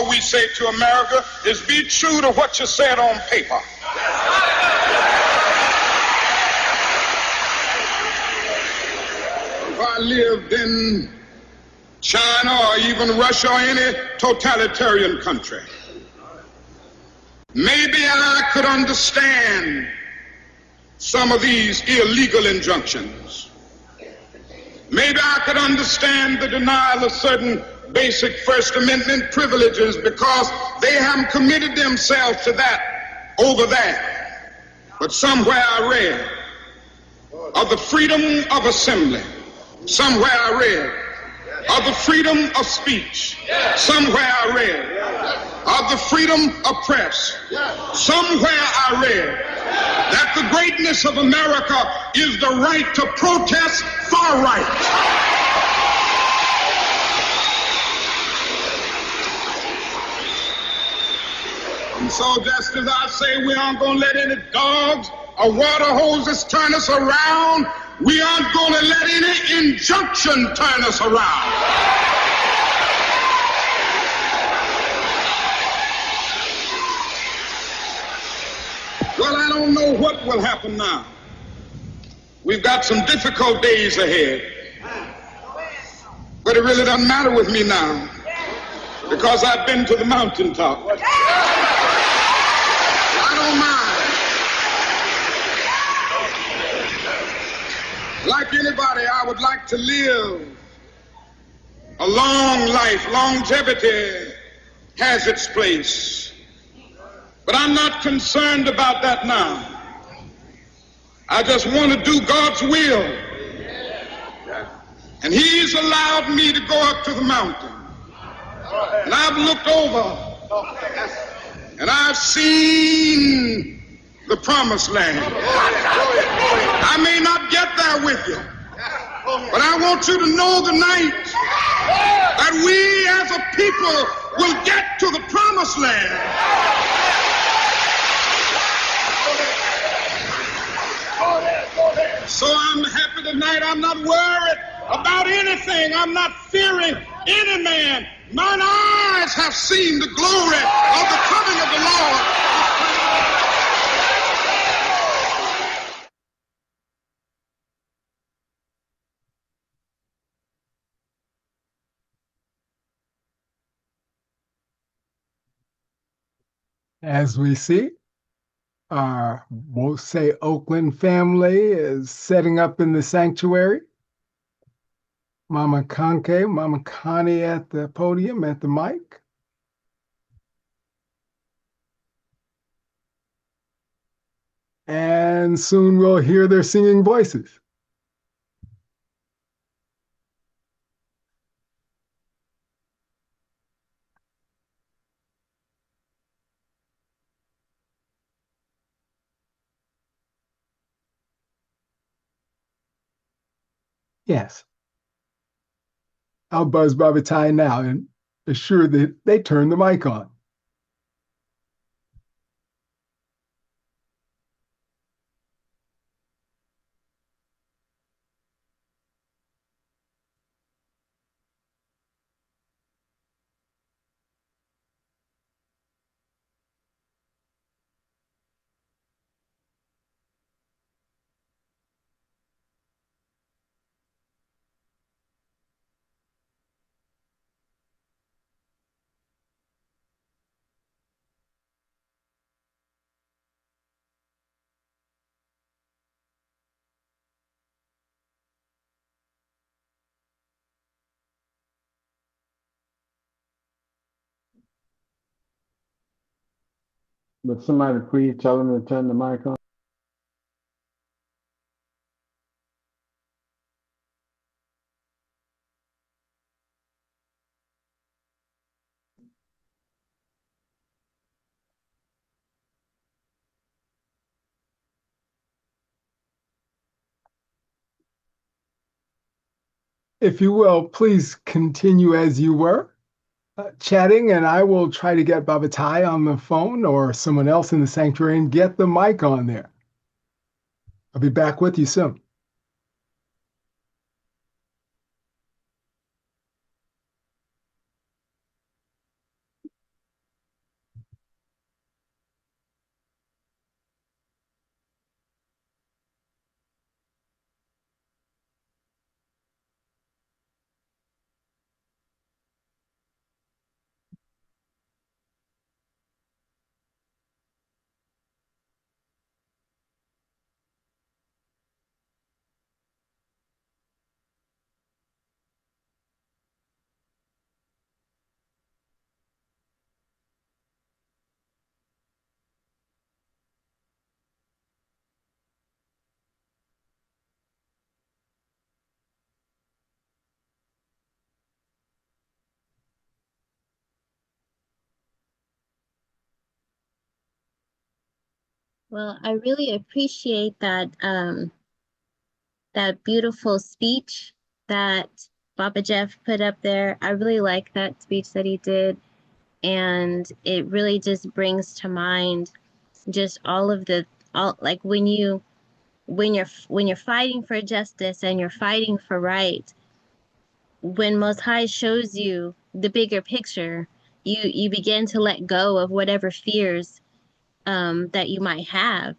all we say to America is be true to what you said on paper. If I lived in China or even Russia or any totalitarian country, maybe I could understand some of these illegal injunctions. Maybe I could understand the denial of certain basic First Amendment privileges because they haven't committed themselves to that over there. But somewhere I read of the freedom of assembly. Somewhere I read of the freedom of speech. Somewhere I read of the freedom of press. Somewhere I read that the greatness of America is the right to protest far right. And so just as I say we aren't going to let any dogs or water hoses turn us around, we aren't going to let any injunction turn us around. Well, I don't know what will happen now. We've got some difficult days ahead. But it really doesn't matter with me now because I've been to the mountaintop. I don't mind. Like anybody, I would like to live a long life. Longevity has its place. But I'm not concerned about that now. I just want to do God's will. And He's allowed me to go up to the mountain. And I've looked over and I've seen the promised land. I may not get there with you, but I want you to know tonight that we as a people will get to the promised land. So I'm happy tonight. I'm not worried about anything. I'm not fearing any man. Mine eyes have seen the glory of the coming of the Lord. As we see, our, we'll say, Oakland family is setting up in the sanctuary. Mama Conke, Mama Connie at the podium, at the mic. And soon we'll hear their singing voices. Yes. I'll buzz Baba Tai now and assure that they turn the mic on. Would somebody please tell them to turn the mic on? If you will, please continue as you were chatting, and I will try to get Baba Tai on the phone or someone else in the sanctuary and get the mic on there. I'll be back with you soon. Well, I really appreciate that beautiful speech that Papa Jeff put up there. I really like that speech that he did, and it really just brings to mind just all of the all like when you're fighting for justice and you're fighting for right, when Most High shows you the bigger picture, you begin to let go of whatever fears that you might have,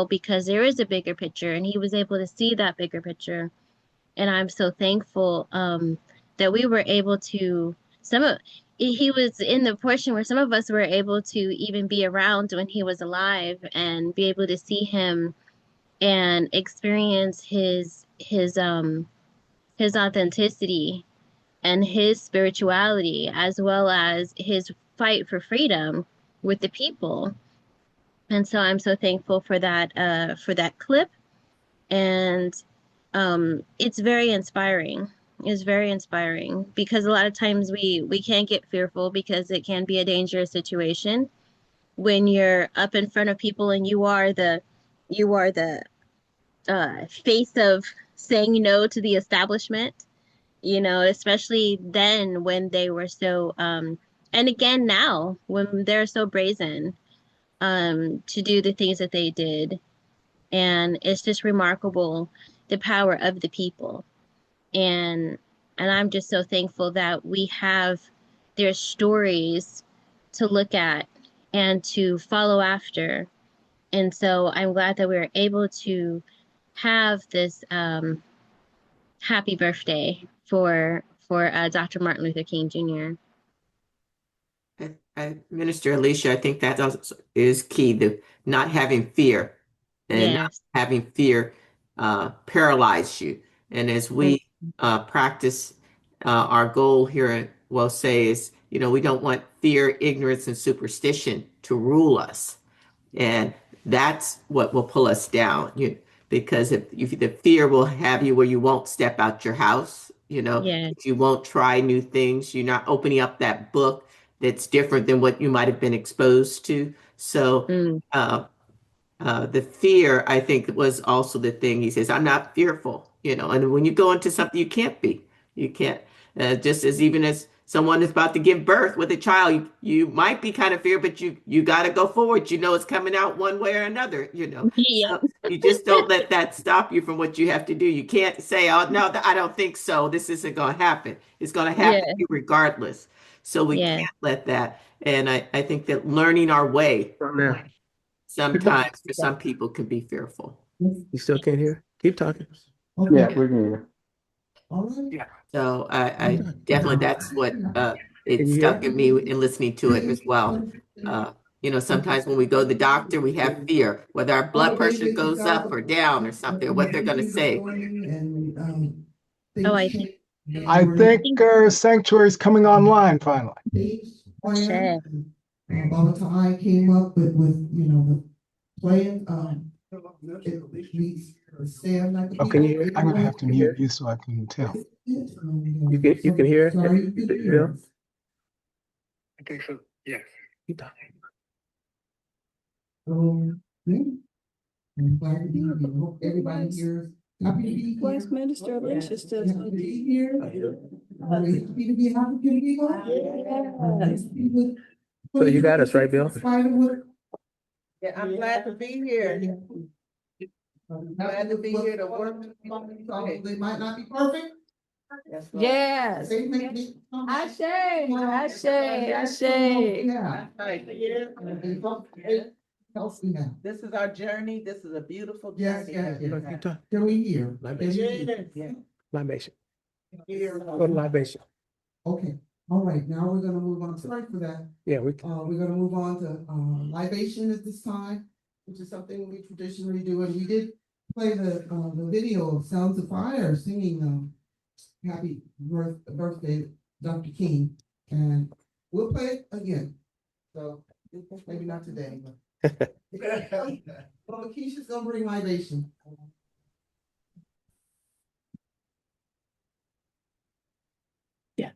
because there is a bigger picture, and he was able to see that bigger picture. And I'm so thankful that we were able to some of he was in the portion where some of us were able to even be around when he was alive and be able to see him and experience his authenticity and his spirituality, as well as his fight for freedom with the people. And so I'm so thankful for that clip. And it's very inspiring. It's very inspiring because a lot of times we can get fearful because it can be a dangerous situation when you're up in front of people and you are the face of saying no to the establishment, especially then when they were so and again now when they're so brazen to do the things that they did. And it's just remarkable the power of the people. And I'm just so thankful that we have their stories to look at and to follow after. And so I'm glad that we were able to have this happy birthday for Dr. Martin Luther King Jr. Minister Alicia, I think that is key, the not having fear and not Yes. having fear paralyze you. And as we practice our goal here at Well Say is, we don't want fear, ignorance, and superstition to rule us. And that's what will pull us down. Because if the fear will have you where you won't step out your house, Yes. if you won't try new things, you're not opening up that book that's different than what you might have been exposed to. So the fear, I think, was also the thing. He says, I'm not fearful, and when you go into something, you can't be. You can't. Just as even as someone is about to give birth with a child, you might be kind of fear, but you got to go forward. It's coming out one way or another, Yep. So you just don't let that stop you from what you have to do. You can't say, oh, no, I don't think so. This isn't going to happen. It's going to happen Yeah. to you regardless. So we Yeah. can't let that. And I think that learning our way sometimes for some people can be fearful. You still can't hear? Keep talking. Yeah, we can hear. So I definitely, that's what it Can you stuck hear? in me in listening to it as well. Sometimes when we go to the doctor, we have fear, whether our blood pressure goes up or down or something, or what they're going to say. Oh, I think Sanctuary is coming online finally. sure. By the time I came up with playing, Oh, can you hear? I'm gonna have to mute you so I can tell. You can hear? Sorry, Bill? I think so. Yes. Keep talking. I'm glad to be here. Hope everybody here is happy to be here. Minister Alicia still Happy to be here. Happy to be here. So you got us, right, Bill? In spite of what- Yeah, I'm glad to be here. Glad to be here to work. They might not be perfect. Yes. They may be. Ashe, Ashe. Yeah. Healthy now. This is our journey. This is a beautiful Yes, journey. yes, yes. Keep talking. Can we hear? Libation. Go to libation. Okay, all right, now we're gonna move on, sorry for that. Yeah, we can. We're gonna move on to, libation at this time, which is something we traditionally do, and we did play the video of Sounds of Fire singing, happy birthday, Dr. King, and we'll play it again. So, maybe not today, but. Well, Keisha's gonna bring libation. Yeah.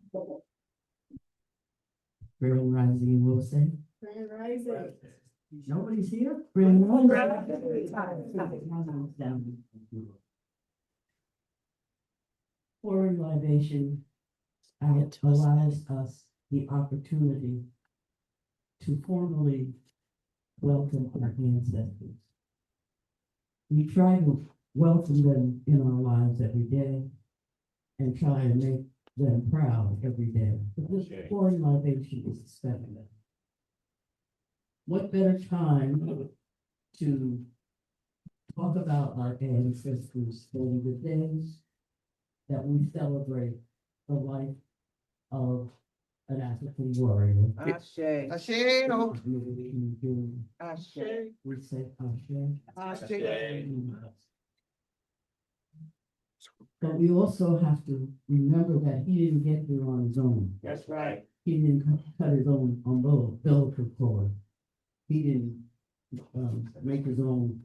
Grand Rising, you will say? Grand Rising. Nobody's here? Bring one. Pouring libation allows us the opportunity to formally welcome our ancestors. We try to welcome them in our lives every day and try to make them proud every day. But this pouring libation is special. What better time to talk about our ancestors than the days that we celebrate the life of an African warrior? Ashe. Ashe, oh. Ashe. We say Ashe. Ashe. But we also have to remember that he didn't get here on his own. That's right. He didn't cut his own umbilical cord. He didn't make his own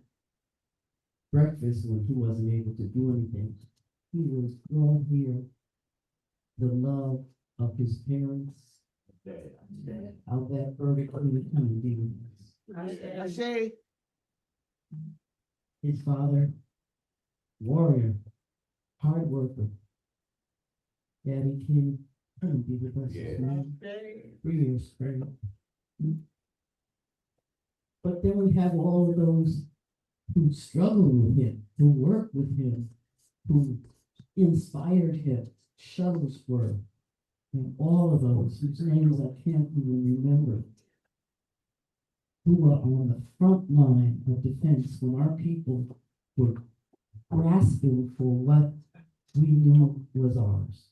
breakfast when he wasn't able to do anything. He was brought here the love of his parents, of that vertically coming being. Ashe. His father, warrior, hard worker. Daddy King, couldn't be with us now. 3 years straight. But then we have all of those who struggled with him, who worked with him, who inspired him, Shuttlesworth, and all of those whose names I can't even remember, who were on the front line of defense when our people were grasping for what we knew was ours.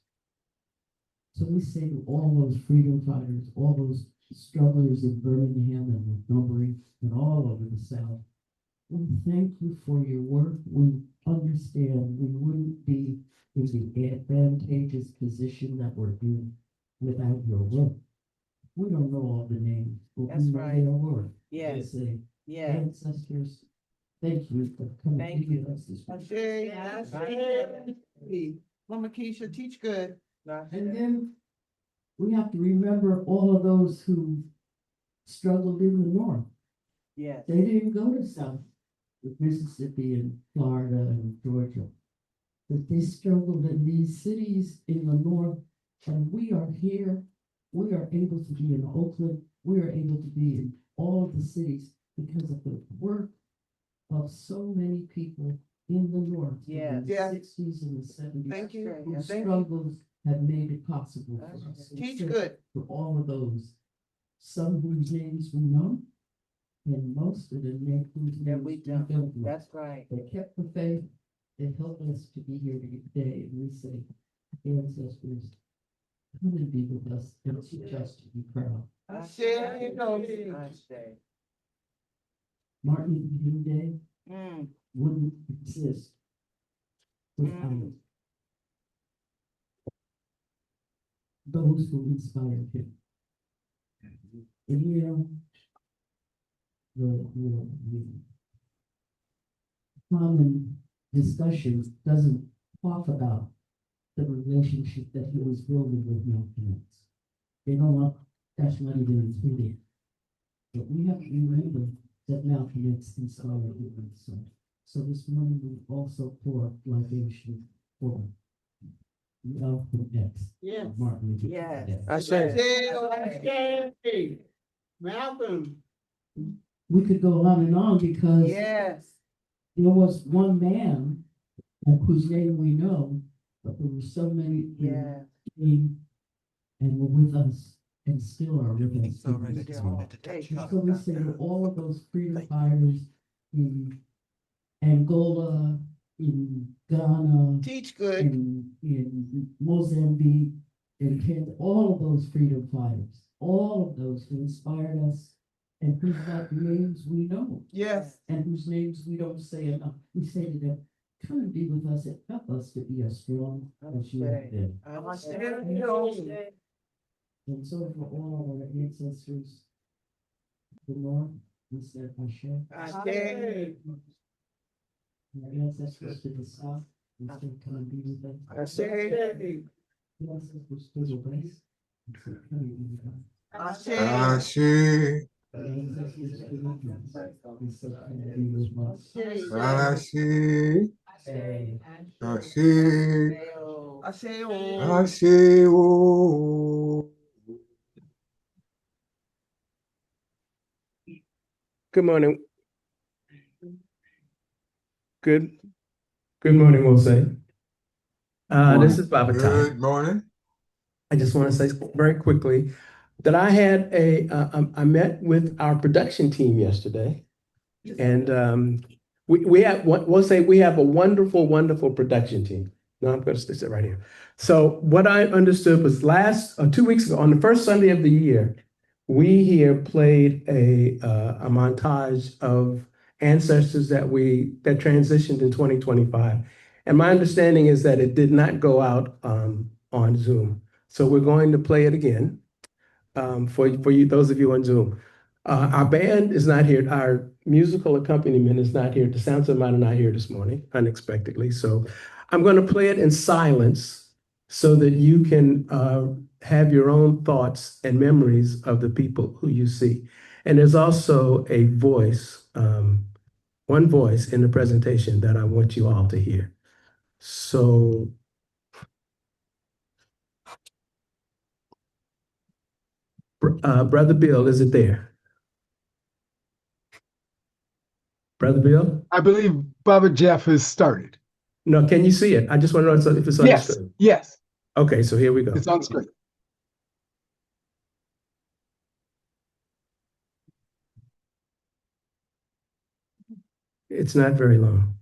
So we say to all those freedom fighters, all those strugglers in Birmingham and Montgomery and all over the South, we thank you for your work. We understand we wouldn't be in the advantageous position that we're in without your work. We don't know all the names, but That's we know right. their work. Yes. We say, Yeah. ancestors, thank you for coming Thank to you. us this week. Ashe. Mama Keisha, teach good. And then we have to remember all of those who struggled in the North. Yes. They didn't go to South, Mississippi and Florida and Georgia. But they struggled in these cities in the North, and we are here. We are able to be in Oakland. We are able to be in all of the cities because of the work of so many people in the North. Yes. In the Yeah. 60s and the 70s. Thank you. Whose Thank you. struggles have made it possible for us. And Teach so good. for all of those, some whose names we know, and most of the names whose That names we we don't. don't know. That's right. They kept the faith, they helped us to be here today, and we say, ancestors, come and be with us and teach us to be proud. Ashe. Ashe. Martin Luther King Day Mm. wouldn't exist without those who inspired him. And you know, the common discussion doesn't talk about the relationship that he was building with Malcolm X. They don't want, that's not even included. But we have to remember that Malcolm X inspired him. So this morning we also pour libation for Malcolm X. Yes. Martin Luther King Yes. Day. Ashe. Malcolm. We could go on and on because Yes. there was one man whose name we know, but there were so many who Yes. came and were with us and still are with us. It's all right, I to this just day. wanted to touch you. And so we say to all of those freedom fighters in Angola, in Ghana, Teach good. in Mozambique, in Kenya, all of those freedom fighters, all of those who inspired us and whose names we know Yes. and whose names we don't say enough. We say to them, come and be with us and help us to be as strong as you have been. Ashe. And so for all of our ancestors, the Lord, we say Ashe. Ashe. Our ancestors to the south, we say come and be with us. Ashe. The ancestors to the west, we say come and be with us. Ashe. Ashe. Good morning. Good morning, we'll say. This is Baba Ty. Good morning. I just want to say very quickly that I met with our production team yesterday, and we have we have a wonderful, wonderful production team. No, I'm going to sit right here. So what I understood was 2 weeks ago, on the first Sunday of the year, we here played a montage of ancestors that transitioned in 2025. And my understanding is that it did not go out on Zoom. So we're going to play it again for you, those of you on Zoom. Our band is not here. Our musical accompaniment is not here. The sounds of mine are not here this morning, unexpectedly. So I'm going to play it in silence so that you can have your own thoughts and memories of the people who you see. And there's also a voice, one voice in the presentation that I want you all to hear. So, Brother Bill, is it there? Brother Bill? I believe Baba Jeff has started. No, can you see it? I just want to know if it's on the screen. Yes. Okay, so here we go. It's on screen. It's not very long.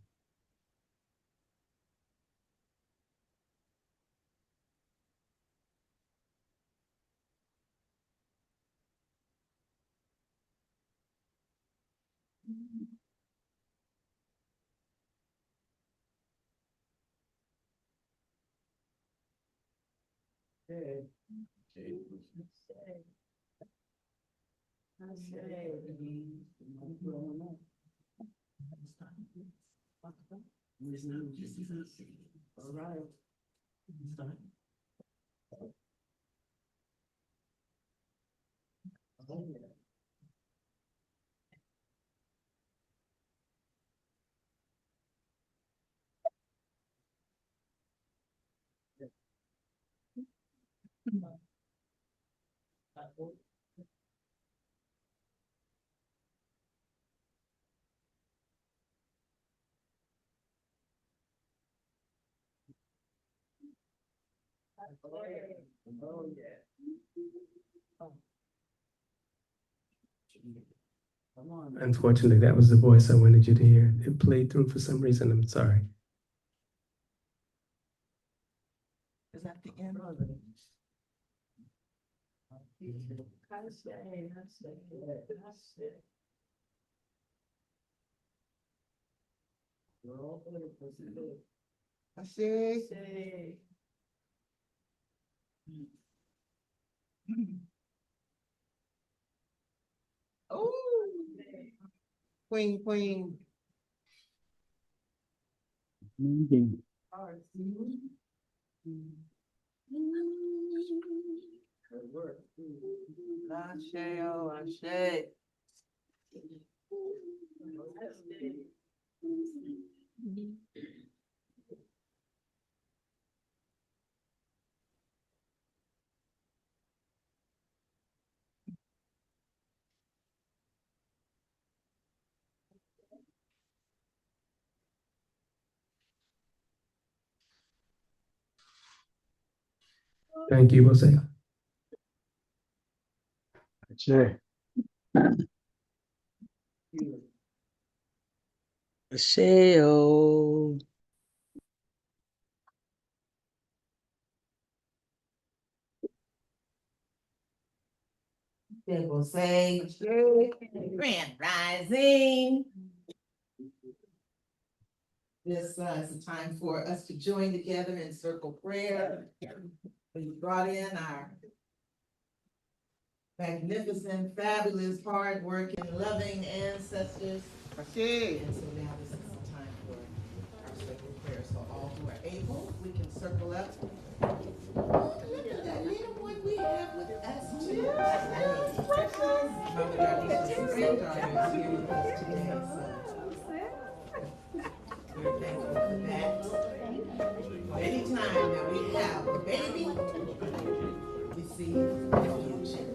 Unfortunately, that was the voice I wanted you to hear. It played through for some reason. I'm sorry. Is that the end of it? I see. Oh, queen. Ashe, oh, Ashe. Thank you, Jose. Sure. Sheo. People say, Grand Rising. This is a time for us to join together in circle prayer. We brought in our magnificent, fabulous, hardworking, loving ancestors. Okay. And so now this is the time for our circle prayer. So all who are able, we can circle up. Oh, look at that little one we have with us too. That's precious. Mama Darnisha's granddaughter is here with us today, so we're thankful for that. Anytime that we have a baby, we see the future.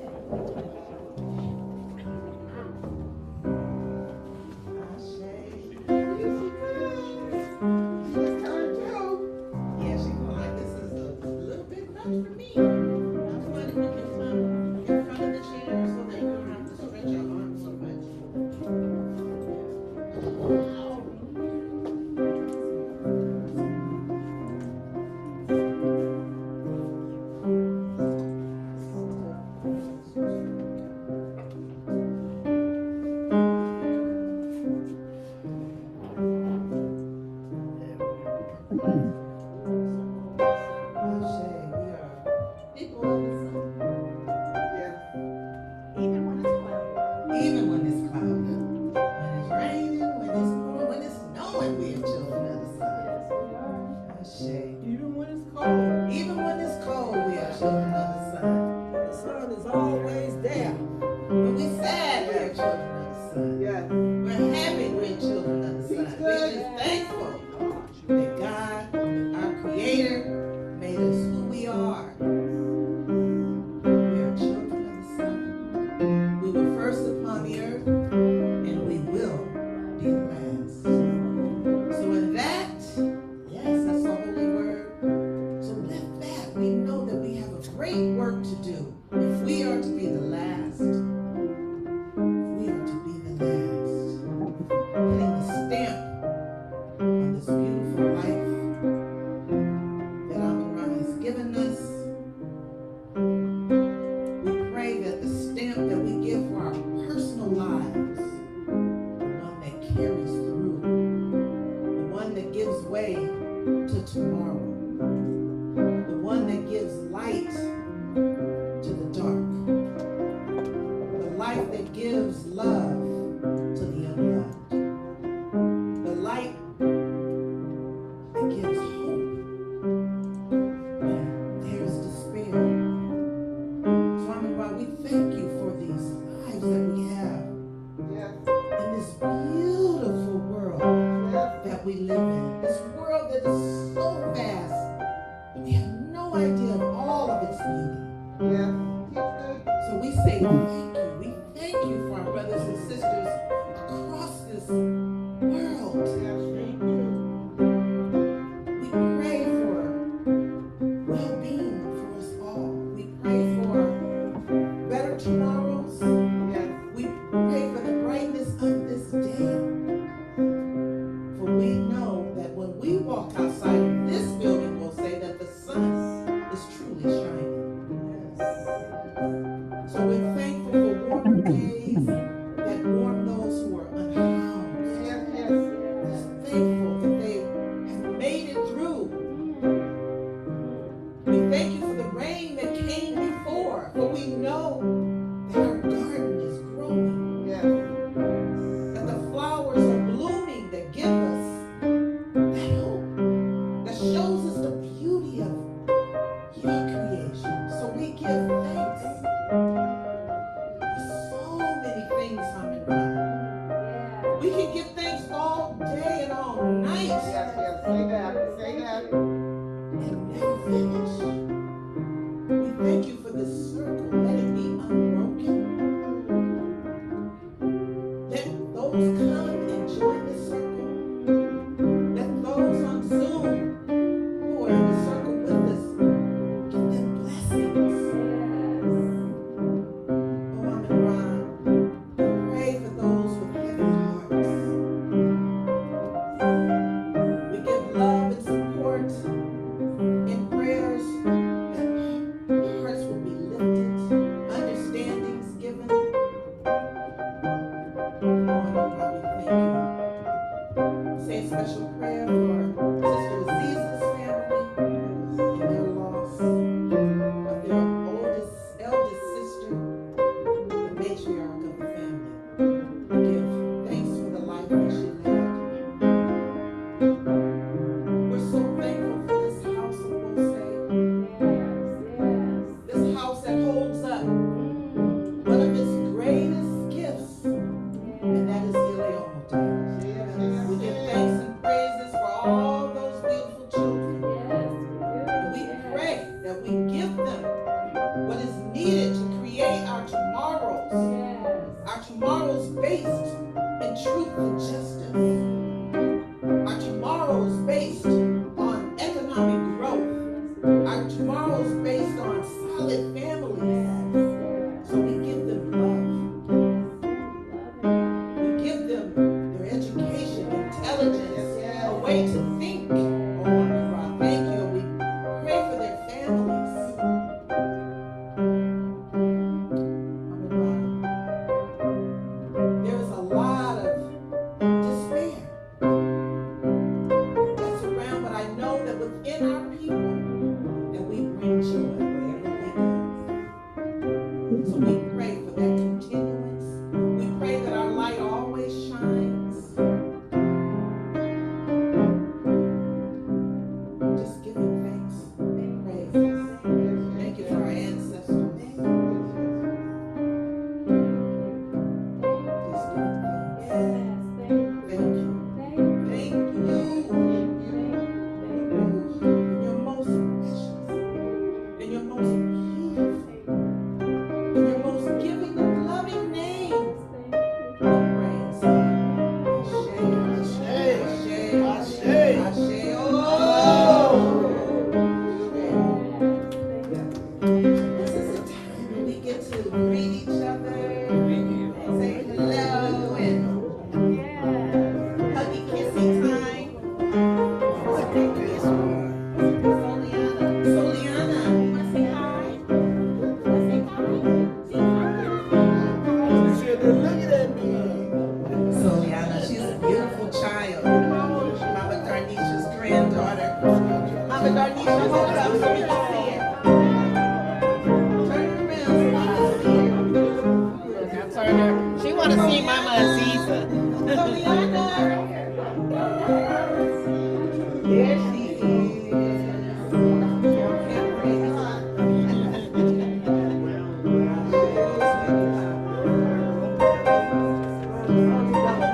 One of its greatest So we pray for that continuance. We pray that our light always shines. Just giving thanks and praise. Thank you for our ancestors. Just giving thanks. Thank you. Thank you. In your most precious, in your most beautiful, in your most giving of loving name, we praise. Ashe, Ashe, Ashe, Ashe, oh. This is a time when we get to greet each other, say hello, and huggy kissy time. Soliana, you want to say hi? Soliana, she's a beautiful child. Mama Darnisha's granddaughter. Mama Darnisha, hold up so we can see it. Turn it around so we can see it. She want to see Mama Aziza. Soliana. There she is.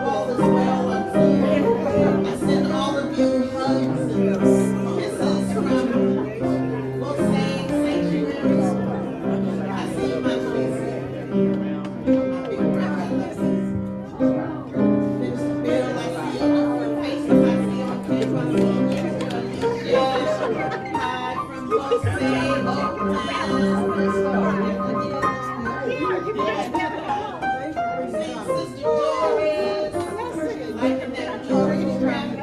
All is well on Zoom. I send all of you hugs and kisses from both saying sanctuaries. I see you, my Tracy. My big brother, I love you. Minister Bill, I see you on different faces. I see you on camera. I see you, Minister Alicia. Hi from both saying Sister Doris, liking that beautiful graphic.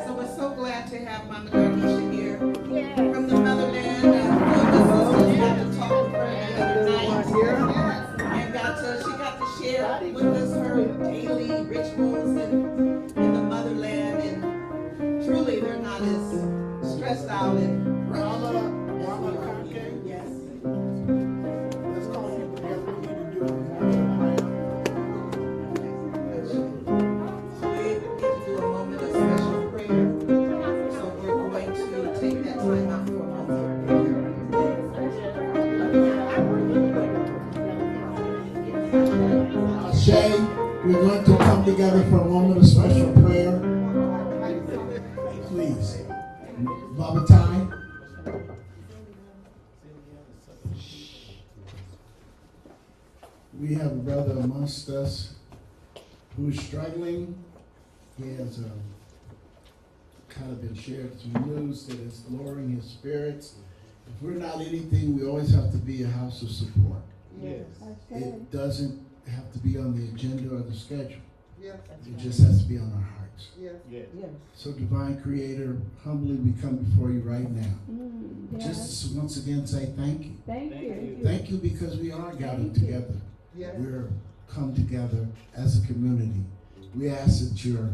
So we're so glad to have Mama Darnisha here from the motherland. Got to talk with her the other night, and she got to share with us her daily rituals in the motherland, and truly they're not as stressed out and rushed. Yes. Let's call people together. We need to do it. So we need to do a moment of special prayer. So we're going to take that time out for a moment. Shay, we're going to come together for a moment of special prayer. Please. Baba Ty. We have a brother amongst us who's struggling. He has kind of been shared some news that is lowering his spirits. If we're not anything, we always have to be a house of support. Yes. It doesn't have to be on the agenda or the schedule. Yes. It just has to be on our hearts. Yes. Yes. So Divine Creator, humbly we come before you right now. Just once again say thank you. Thank you. Thank you because we are gathered together. Yes. We're come together as a community. We ask that your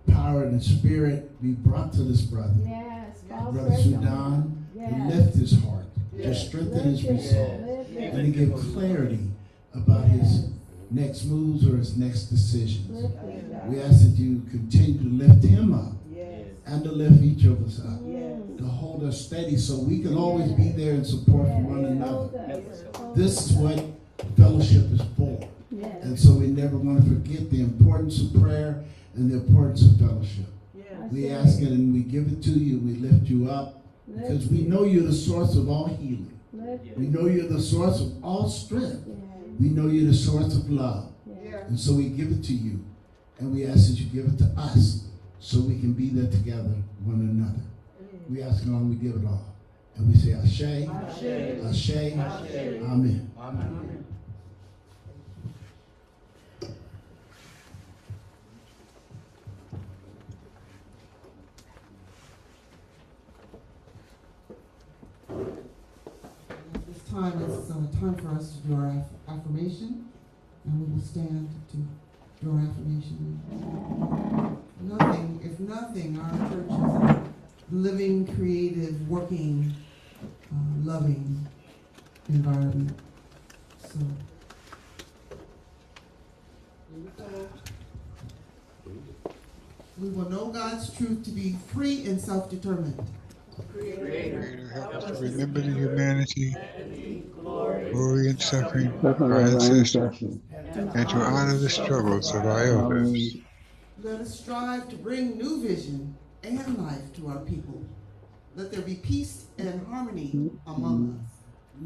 power and spirit be brought to this brother. Yes. Brother Sudan, to lift his heart, to strengthen his resolve, and to give clarity about his next moves or his next decisions. We ask that you continue to lift him up and to lift each of us up, to hold us steady so we can always be there in support for one another. This is what fellowship is for. And so we never want to forget the importance of prayer and the importance of fellowship. We ask it and we give it to you. We lift you up because we know you're the source of all healing. We know you're the source of all strength. We know you're the source of love. And so we give it to you. And we ask that you give it to us so we can be there together, one another. We ask it all and we give it all. And we say, Ashe, Ashe, Ashe, Amen. Amen. time, it's time for us to do our affirmation, and we will stand to do our affirmation. If nothing, our church is a living, creative, working, loving environment. So, we will know God's truth to be free and self-determined. Creator, help us to remember the humanity, glory, and suffering of our ancestors, and to honor the struggles of our elders. Let us strive to bring new vision and life to our people. Let there be peace and harmony among us.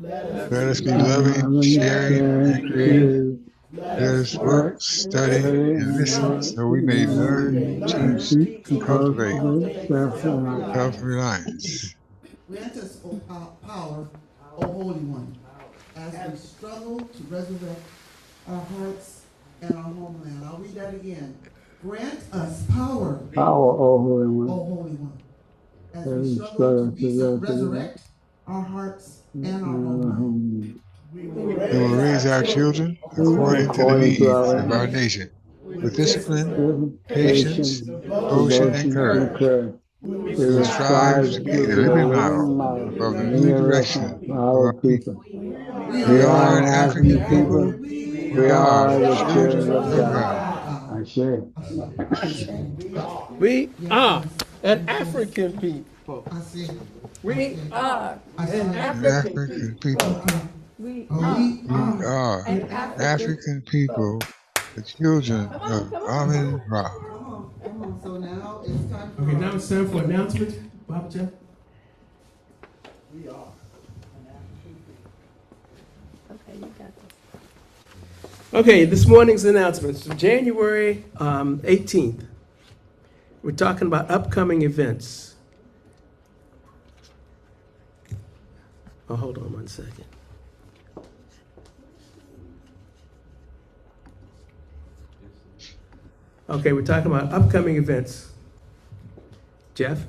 Let us be loving, sharing, and creative. Let us work, study, and listen so we may learn, teach, and cultivate self-reliance. Grant us, O power, O Holy One, as we struggle to resurrect our hearts and our homeland. I'll read that again. Grant us power, O Holy One, O Holy One, as we struggle to resurrect our hearts and our homeland. We will raise our children according to the needs of our nation, with discipline, patience, devotion, and courage. We will strive to be the living model of the new direction of our people. We are an African people. We are the children of God. We are an African people. We are an African people. We are African people, the children of Amen Ra. Come on, so now it's time for... Okay, now it's time for announcements. Bob, Jeff? We are. Okay, you got this. Okay, this morning's announcements. January 18th, we're talking about upcoming events. Oh, hold on one second. Okay, we're talking about upcoming events. Jeff?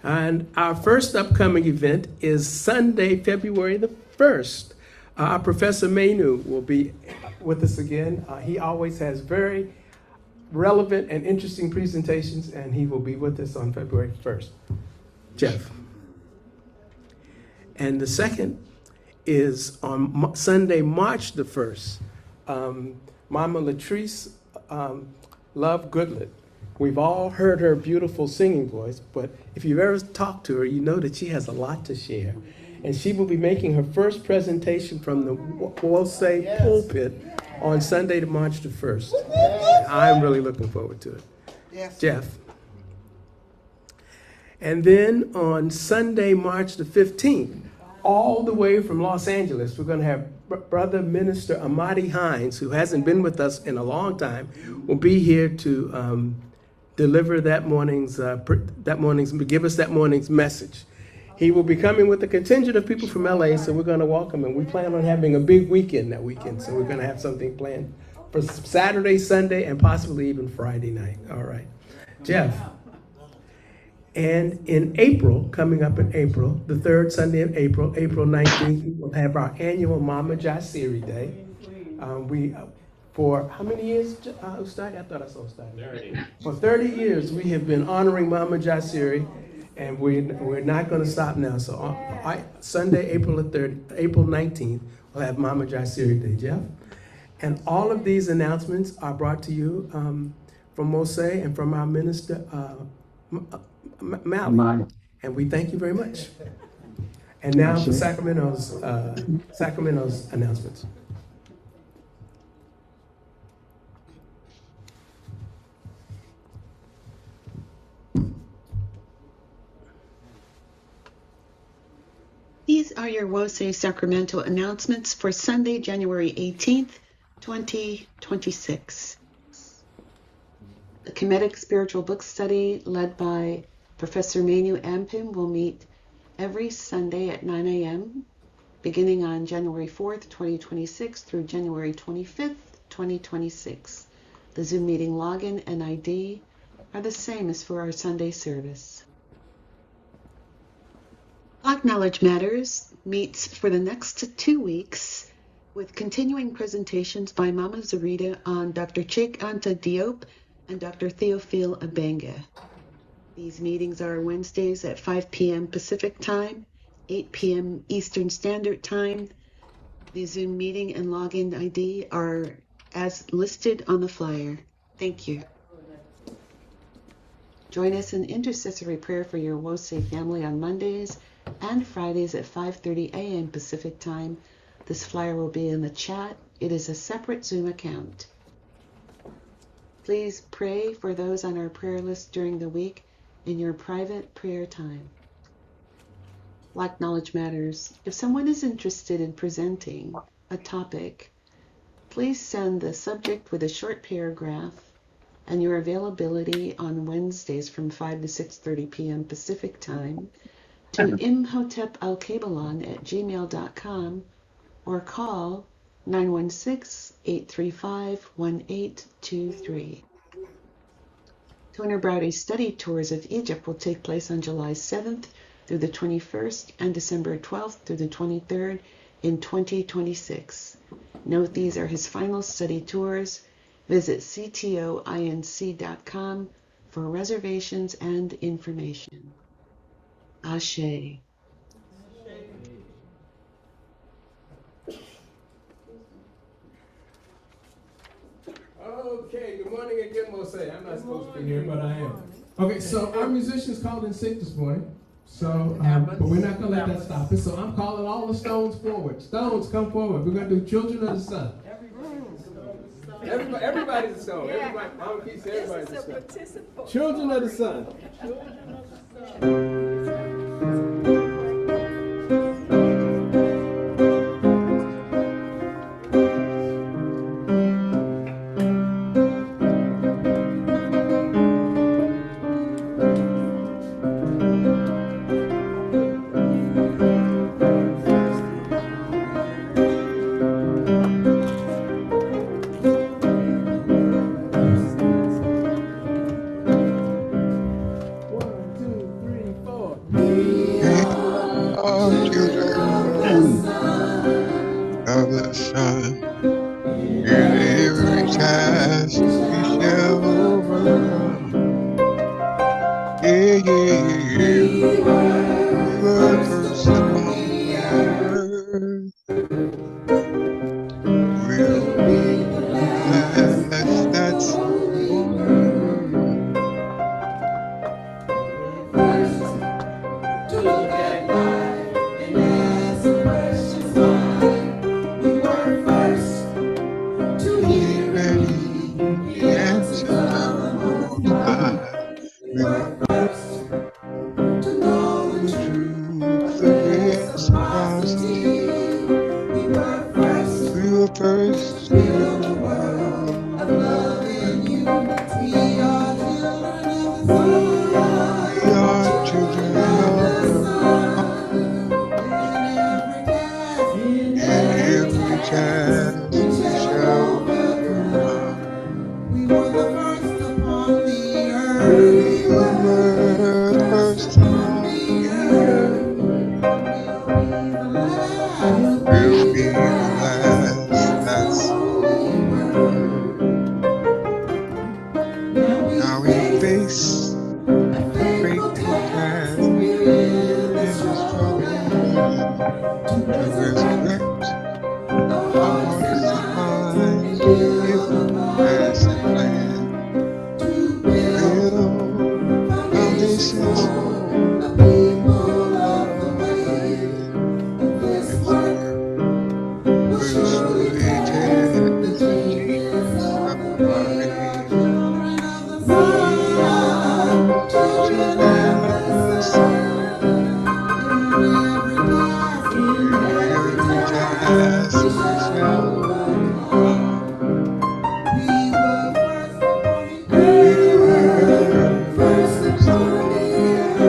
And our first upcoming event is Sunday, February the 1st. Our Professor Manu will be with us again. He always has very relevant and interesting presentations, and he will be with us on February 1st. Jeff? And the second is on Sunday, March the 1st. Mama Latrice Love Goodlet. We've all heard her beautiful singing voice, but if you've ever talked to her, you know that she has a lot to share. And she will be making her first presentation from the Wosay pulpit on Sunday, March the 1st. I'm really looking forward to it. Yes. Jeff. And then on Sunday, March the 15th, all the way from Los Angeles, we're going to have Brother Minister Amadi Hines, who hasn't been with us in a long time, will be here to deliver give us that morning's message. He will be coming with a contingent of people from LA, so we're going to welcome him. We plan on having a big weekend that weekend, so we're going to have something planned for Saturday, Sunday, and possibly even Friday night. All right. Jeff. And in April, coming up in April, the third Sunday of April, April 19th, we will have our annual Mama Jasiri Day. For how many years, Ustad? I thought I saw Ustad. 30. For 30 years, we have been honoring Mama Jasiri, and we're not going to stop now. So on Sunday, April 19th, we'll have Mama Jasiri Day. Jeff? And all of these announcements are brought to you from Wosay and from our minister, Mally. And we thank you very much. And now for Sacramento's announcements. These are your Wosay Sacramento announcements for Sunday, January 18th, 2026. The Kemetic Spiritual Book Study led by Professor Manu Ampim will meet every Sunday at 9 a.m. beginning on January 4th, 2026 through January 25th, 2026. The Zoom meeting login and ID are the same as for our Sunday service. Black Knowledge Matters meets for the next 2 weeks with continuing presentations by Mama Zarita on Dr. Cheikh Anta Diop and Dr. Theophile Abenga. These meetings are Wednesdays at 5 p.m. Pacific Time, 8 p.m. Eastern Standard Time. The Zoom meeting and login ID are as listed on the flyer. Thank you. Join us in intercessory prayer for your Wose family on Mondays and Fridays at 5:30 a.m. Pacific Time. This flyer will be in the chat. It is a separate Zoom account. Please pray for those on our prayer list during the week in your private prayer time. Black Knowledge Matters. If someone is interested in presenting a topic, please send the subject with a short paragraph and your availability on Wednesdays from 5 to 6:30 p.m. Pacific Time to imhotepalkebalan@gmail.com or call 916-835-1823. Toner Browdy's study tours of Egypt will take place on July 7th through the 21st and December 12th through the 23rd in 2026. Note these are his final study tours. Visit ctoinc.com for reservations and information. Ashe. Okay, good morning again, Mose. I'm not supposed to be here, but I am. Okay, so our musicians called in sick this morning. So, but we're not going to let that stop us. So I'm calling all the stones forward. Stones, come forward. We're going to do Children of the Sun. Everybody's a stone. Everybody, Mama Keith, everybody's a stone. Children of the Sun. Of the sun, in every task we shall overcome. Yeah, yeah, yeah. We were first upon the earth. We'll be the last that's on earth. To look at life and ask the questions why. We were first to hear and heed the answers of the Most High. We were first to know the truth against apostasy. We were first to build a world of love and unity. We are children of the sun. In every task we shall overcome. We were the first upon the earth. We were the first upon the earth. We'll be the last. That's now we face a great task. It is struggling to resurrect our hearts and minds with a massive plan to build foundations for the people of the land. This work will surely take the genius of our age. Children of the sun. In every task we shall overcome. We were first upon the earth.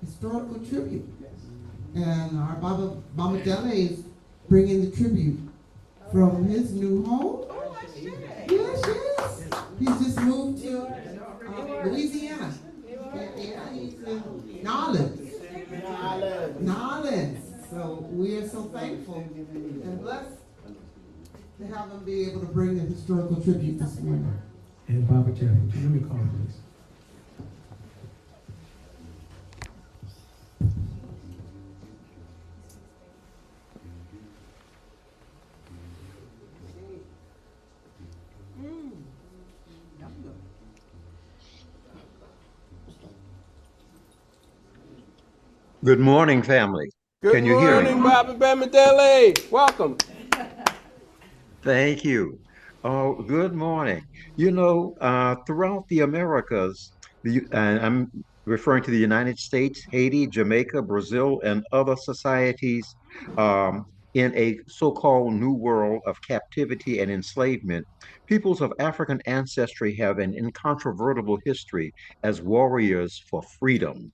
historical tribute. And our Mama Dele is bringing the tribute from his new home. Yes, yes. He's just moved to Louisiana. Yeah, he's in Nolens. So we are so thankful and blessed to have him be able to bring the historical tribute this morning. And Baba Jerry, would you let me call, please? Good morning, family. Can you hear me? Good morning, Baba Bamidele. Welcome. Thank you. Oh, good morning. You know, throughout the Americas, and I'm referring to the United States, Haiti, Jamaica, Brazil, and other societies in a so-called new world of captivity and enslavement, peoples of African ancestry have an incontrovertible history as warriors for freedom.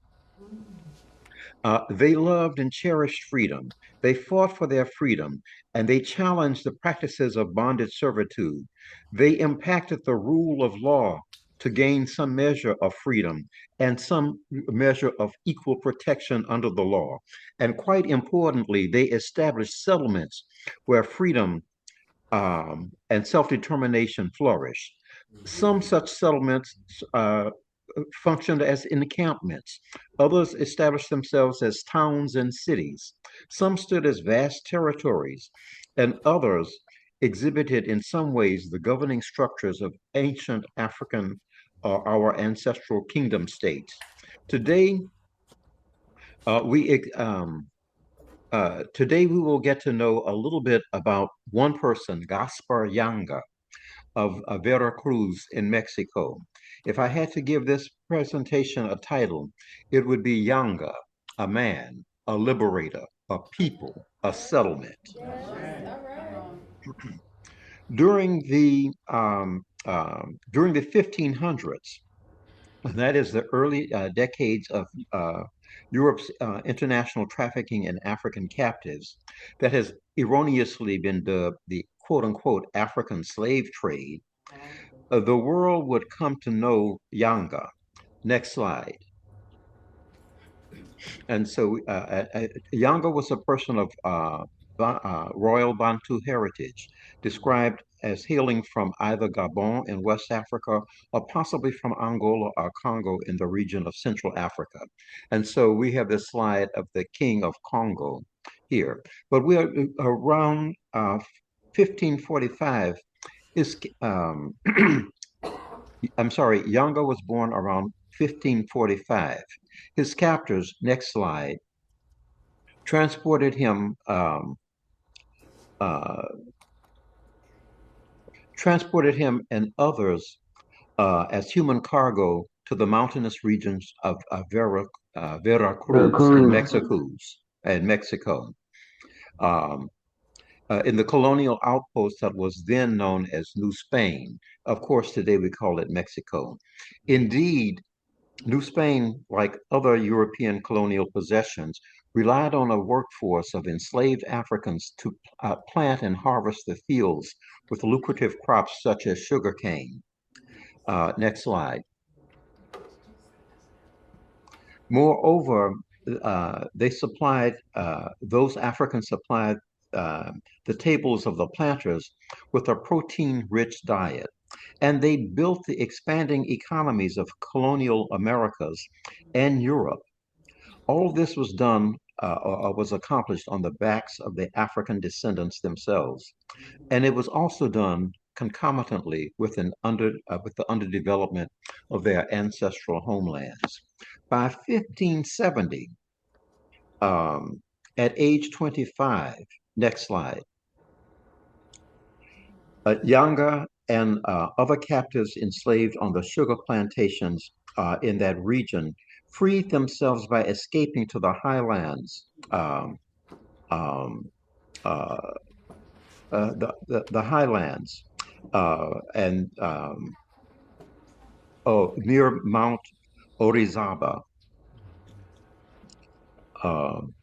They loved and cherished freedom. They fought for their freedom, and they challenged the practices of bondage servitude. They impacted the rule of law to gain some measure of freedom and some measure of equal protection under the law. And quite importantly, they established settlements where freedom and self-determination flourish. Some such settlements functioned as encampments. Others established themselves as towns and cities. Some stood as vast territories, and others exhibited in some ways the governing structures of ancient African or our ancestral kingdom states. Today, uh, we today we will get to know a little bit about one person, Gaspar Yanga of Veracruz in Mexico. If I had to give this presentation a title, it would be Yanga, a man, a liberator, a people, a settlement. During the 1500s, and that is the early decades of Europe's international trafficking in African captives, that has erroneously been dubbed the quote unquote African slave trade. The world would come to know Yanga. Next slide. And so Yanga was a person of royal Bantu heritage, described as hailing from either Gabon in West Africa or possibly from Angola or Congo in the region of Central Africa. And so we have this slide of the king of Congo here. But we are around 1545. His, I'm sorry, Yanga was born around 1545. His captors, next slide, transported him uh, and others as human cargo to the mountainous regions of Veracruz and Mexico. In the colonial outpost that was then known as New Spain. Of course, today we call it Mexico. Indeed, New Spain, like other European colonial possessions, relied on a workforce of enslaved Africans to plant and harvest the fields with lucrative crops such as sugarcane. Next slide. Moreover, those Africans supplied the tables of the planters with a protein-rich diet. And they built the expanding economies of colonial Americas and Europe. All of this was done or was accomplished on the backs of the African descendants themselves. And it was also done concomitantly with the underdevelopment of their ancestral homelands. By 1570, at age 25, next slide, Yanga and other captives enslaved on the sugar plantations in that region freed themselves by escaping to the highlands, the highlands, and near Mount Orizaba. Um,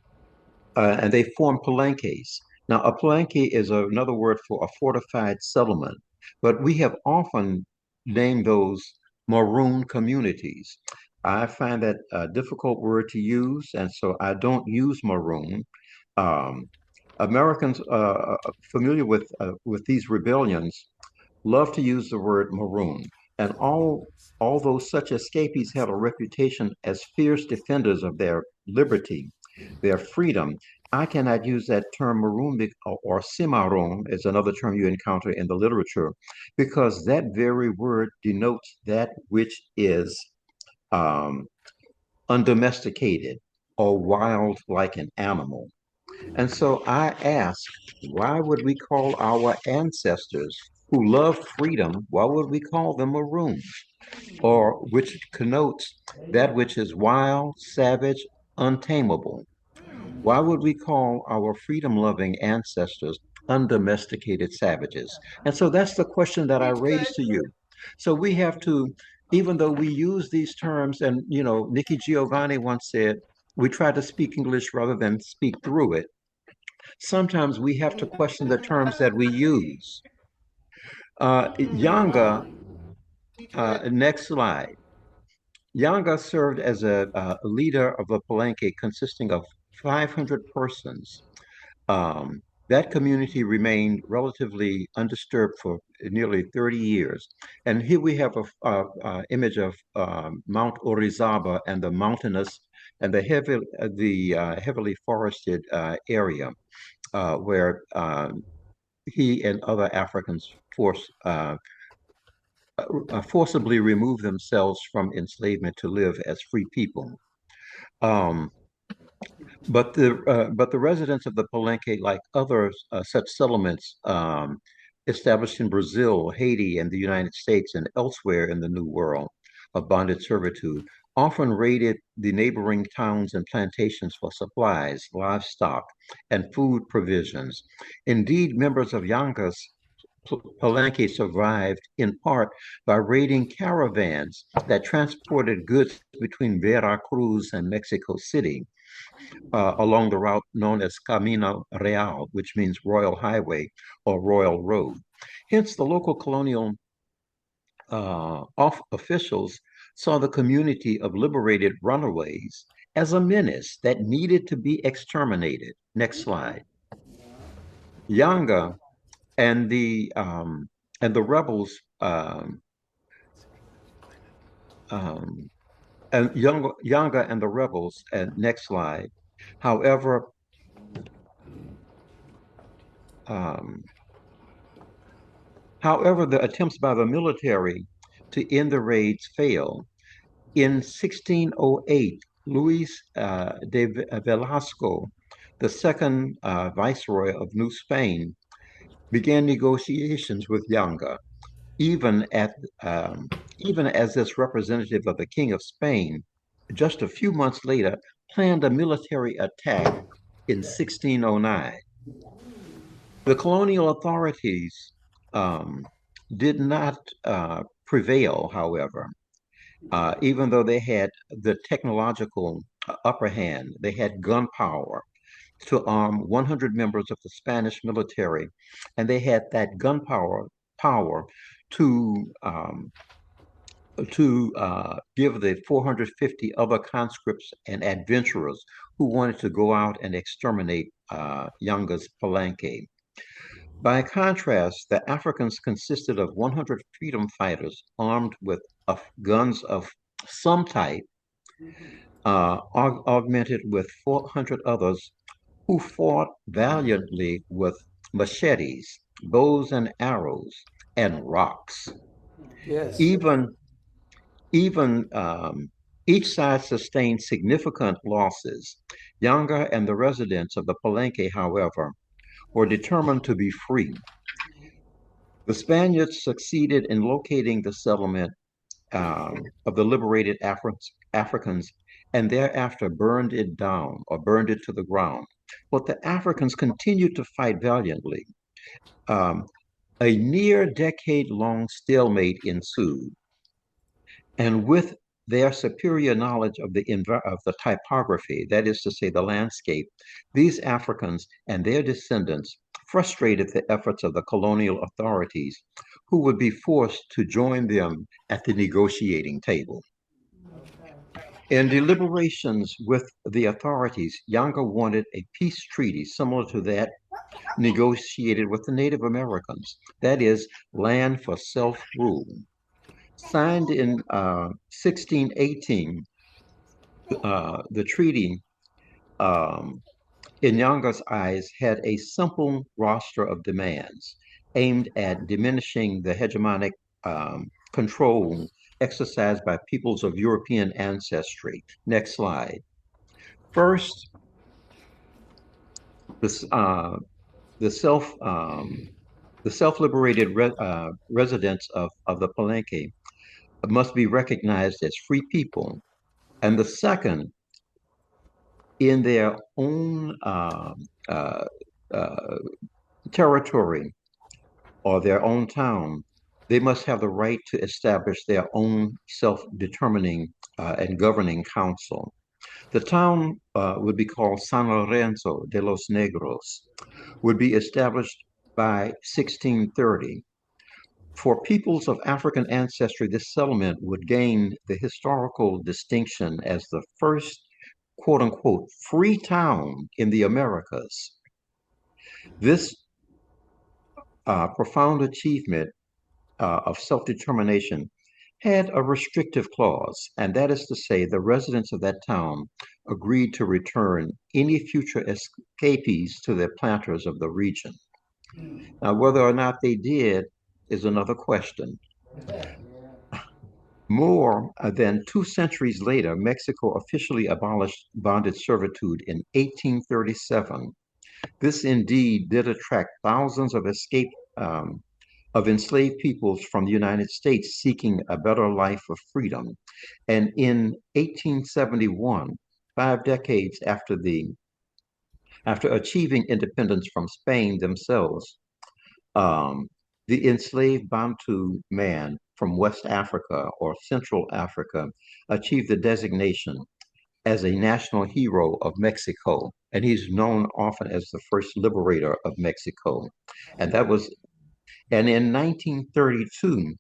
and they formed palenques. Now, a palenque is another word for a fortified settlement, but we have often named those maroon communities. I find that a difficult word to use, and so I don't use maroon. Um, Americans familiar with these rebellions love to use the word maroon, and although such escapees had a reputation as fierce defenders of their liberty, their freedom, I cannot use that term maroon or cimarron is another term you encounter in the literature, because that very word denotes that which is um, undomesticated or wild like an animal. And so I ask, why would we call our ancestors who loved freedom, why would we call them maroons? Or which connotes that which is wild, savage, untamable. Why would we call our freedom loving ancestors undomesticated savages? And so that's the question that I raise to you. So we have to, even though we use these terms, and Nikki Giovanni once said, we try to speak English rather than speak through it. Sometimes we have to question the terms that we use. Yanga, next slide. Yanga served as a leader of a palenque consisting of 500 persons. That community remained relatively undisturbed for nearly 30 years. And here we have a image of Mount Orizaba and the mountainous and the heavily forested area where he and other Africans forcibly removed themselves from enslavement to live as free people. Um, but the residents of the Palenque, like other such settlements established in Brazil, Haiti, and the United States, and elsewhere in the New World of bonded servitude, often raided the neighboring towns and plantations for supplies, livestock, and food provisions. Indeed, members of Yanga's Palenque survived in part by raiding caravans that transported goods between Veracruz and Mexico City along the route known as Camino Real, which means Royal Highway or Royal Road. Hence, the local colonial officials saw the community of liberated runaways as a menace that needed to be exterminated. Next slide. Yanga and the rebels and Yanga and the rebels. And next slide. However, the attempts by the military to end the raids failed. In 1608, Luis de Velasco, the second viceroy of New Spain, began negotiations with Yanga, even as this representative of the King of Spain, just a few months later, planned a military attack in 1609. The colonial authorities did not prevail, however, even though they had the technological upper hand. They had gunpowder to arm 100 members of the Spanish military, and they had that gunpowder power to give the 450 other conscripts and adventurers who wanted to go out and exterminate Yanga's Palenque. By contrast, the Africans consisted of 100 freedom fighters armed with guns of some type, augmented with 400 others who fought valiantly with machetes, bows and arrows, and rocks. Yes. Even each side sustained significant losses. Yanga and the residents of the Palenque, however, were determined to be free. The Spaniards succeeded in locating the settlement of the liberated Africans and thereafter burned it down or burned it to the ground. But the Africans continued to fight valiantly. A near decade-long stalemate ensued. And with their superior knowledge of the typography, that is to say, the landscape, these Africans and their descendants frustrated the efforts of the colonial authorities, who would be forced to join them at the negotiating table. In deliberations with the authorities, Yanga wanted a peace treaty similar to that negotiated with the Native Americans, that is, land for self-rule. Signed in 1618, the treaty, in Yanga's eyes, had a simple roster of demands aimed at diminishing the hegemonic control exercised by peoples of European ancestry. Next slide. First, the self-liberated residents of the Palenque must be recognized as free people. And the second, in their own territory or their own town, they must have the right to establish their own self-determining and governing council. The town would be called San Lorenzo de los Negros, would be established by 1630. For peoples of African ancestry, this settlement would gain the historical distinction as the first, quote unquote, free town in the Americas. This profound achievement of self-determination had a restrictive clause, and that is to say, the residents of that town agreed to return any future escapees to their planters of the region. Now, whether or not they did is another question. More than 2 centuries later, Mexico officially abolished bonded servitude in 1837. This indeed did attract thousands of enslaved peoples from the United States seeking a better life of freedom. And in 1871, 5 decades after achieving independence from Spain themselves, the enslaved Bantu man from West Africa or Central Africa achieved the designation as a national hero of Mexico, and he's known often as the first liberator of Mexico. And in 1932,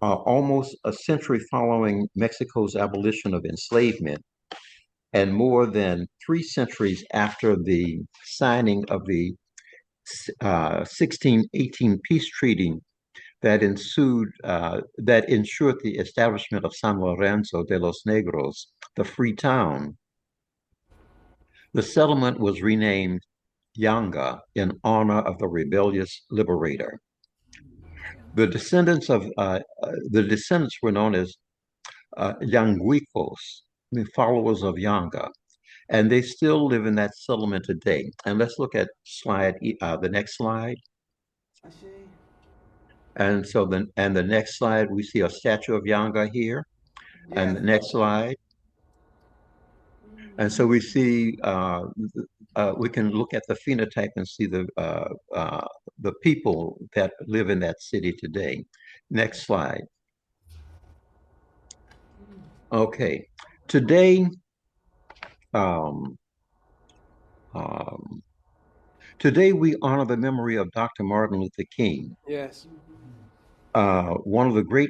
almost a century following Mexico's abolition of enslavement, and more than 3 centuries after the signing of the 1618 peace treaty that ensured, that ensured the establishment of San Lorenzo de los Negros, the free town, the settlement was renamed Yanga in honor of the rebellious liberator. The descendants were known as Yanguicos, the followers of Yanga, and they still live in that settlement today. And let's look at the next slide. And so the next slide, we see a statue of Yanga here. Yes. And the next slide. And so we see, we can look at the phenotype and see the people that live in that city today. Next slide. Okay, today, today we honor the memory of Dr. Martin Luther King. Yes. One of the great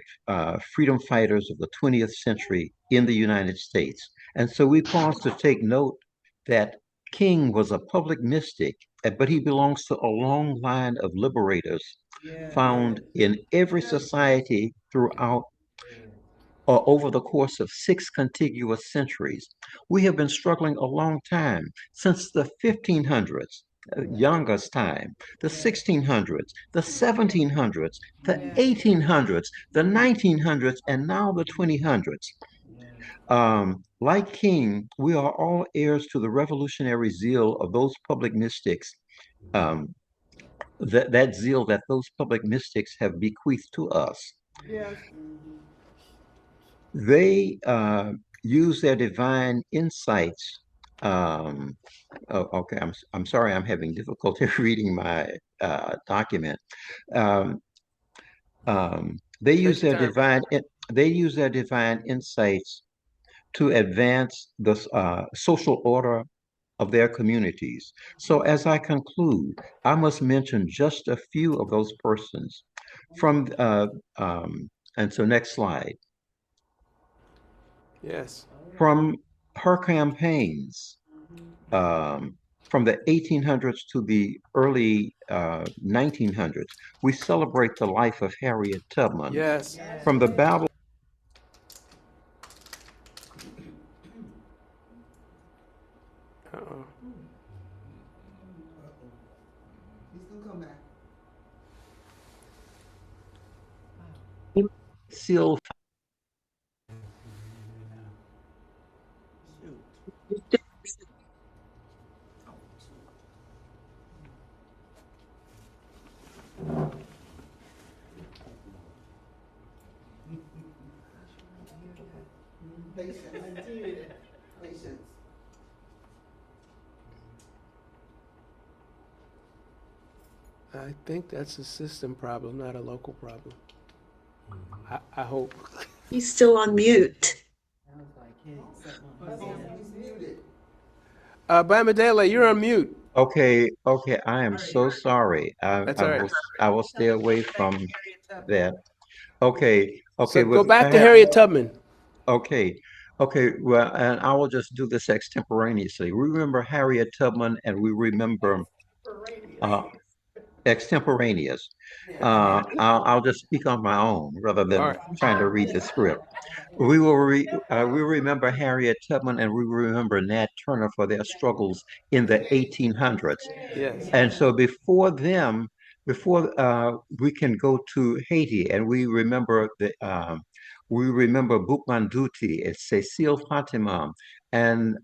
freedom fighters of the 20th century in the United States. And so we pause to take note that King was a public mystic, but he belongs to a long line of liberators found in every society throughout or over the course of 6 contiguous centuries. We have been struggling a long time, since the 1500s, Yanga's time, the 1600s, the 1700s, the 1800s, the 1900s, and now the 2000s. Like King, we are all heirs to the revolutionary zeal of those public mystics, that zeal that those public mystics have bequeathed to us. Yes. They use their divine insights. Okay, I'm sorry, I'm having difficulty reading my document. They use their divine they use their divine insights to advance the social order of their communities. So as I conclude, I must mention just a few of those persons from, and so next slide. Yes. From her campaigns, from the 1800s to the early 1900s, we celebrate the life of Harriet Tubman. Yes. From the battle. Uh-oh. He's gonna come back. Seal. Patience. I think that's a system problem, not a local problem. I hope. He's still on mute. Bamidele, you're on mute. Okay, I am so sorry. That's all right. I will stay away from that. Okay. So go back to Harriet Tubman. Okay. Well, and I will just do this extemporaneously. We remember Harriet Tubman, and we remember extemporaneous. I'll just speak on my own rather than trying to read the script. We remember Harriet Tubman, and we remember Nat Turner for their struggles in the 1800s. Yes. And so before them, we can go to Haiti, and we remember Boukman Douti and Cécile Fatima and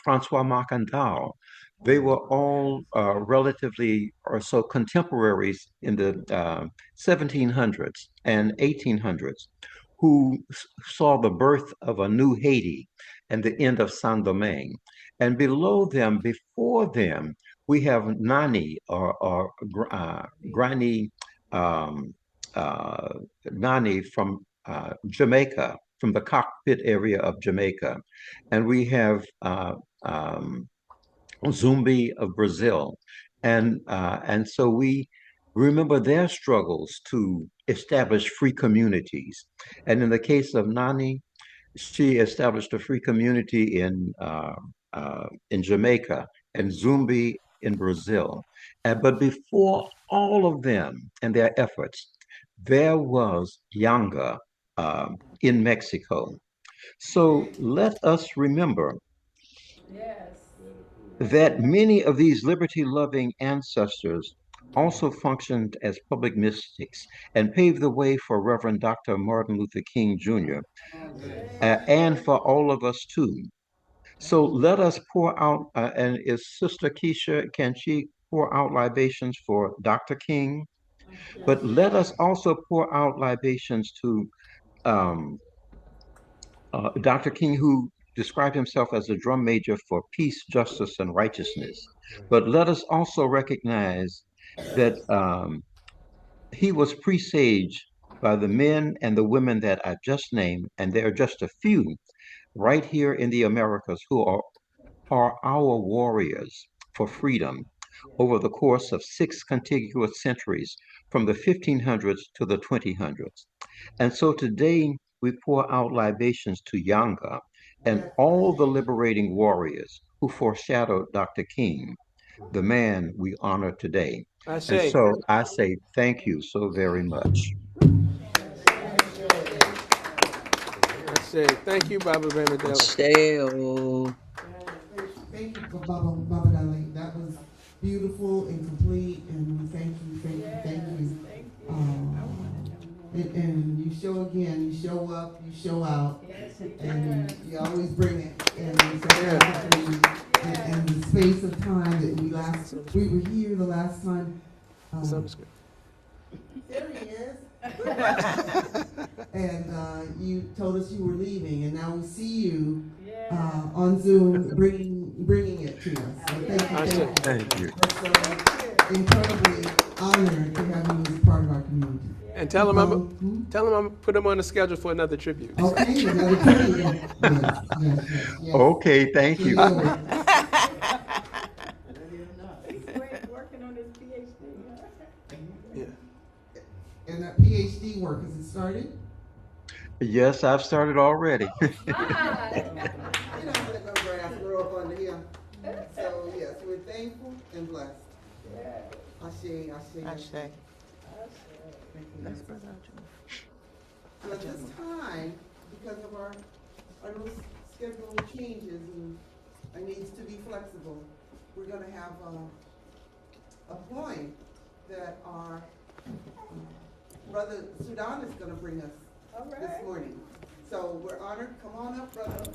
Francois Macandal. They were all relatively or so contemporaries in the 1700s and 1800s who saw the birth of a new Haiti and the end of Saint-Domingue. And below them, before them, we have Nani or Granny Nani from Jamaica, from the cockpit area of Jamaica. And we have Zumbi of Brazil. And so we remember their struggles to establish free communities. And in the case of Nani, she established a free community in Jamaica and Zumbi in Brazil. But before all of them and their efforts, there was Yanga in Mexico. So let us remember that many of these liberty-loving ancestors also functioned as public mystics and paved the way for Reverend Dr. Martin Luther King Jr. And for all of us too. So let us pour out, and is Sister Keisha, can she pour out libations for Dr. King? But let us also pour out libations to Dr. King, who described himself as a drum major for peace, justice, and righteousness. But let us also recognize that he was presaged by the men and the women that I just named, and there are just a few right here in the Americas who are our warriors for freedom over the course of 6 contiguous centuries from the 1500s to the 2000s. And so today we pour out libations to Yanga and all the liberating warriors who foreshadowed Dr. King, the man we honor today. And so I say thank you so very much. Thank you, Baba Bamidele. Thank you, Baba Dali. That was beautiful and complete, and we thank you. And you show again, you show up, you show out, and you always bring it. And and the space of time that we were here the last time. There he is. And you told us you were leaving, and now we see you on Zoom bringing it to us. So thank you. Thank you. incredibly honored to have you as part of our community. And tell them I'm put them on the schedule for another tribute. Okay, another tribute. Yes. Okay, thank you. Working on his PhD. Yeah. And that PhD work, has it started? Yes, I've started already. You know, let grass grow up under here. So yes, we're thankful and blessed. Ashe. So at this time, because of our little schedule changes and our needs to be flexible, we're going to have a poem that our brother Sudan is going to bring us this morning. So we're honored. Come on up, brother.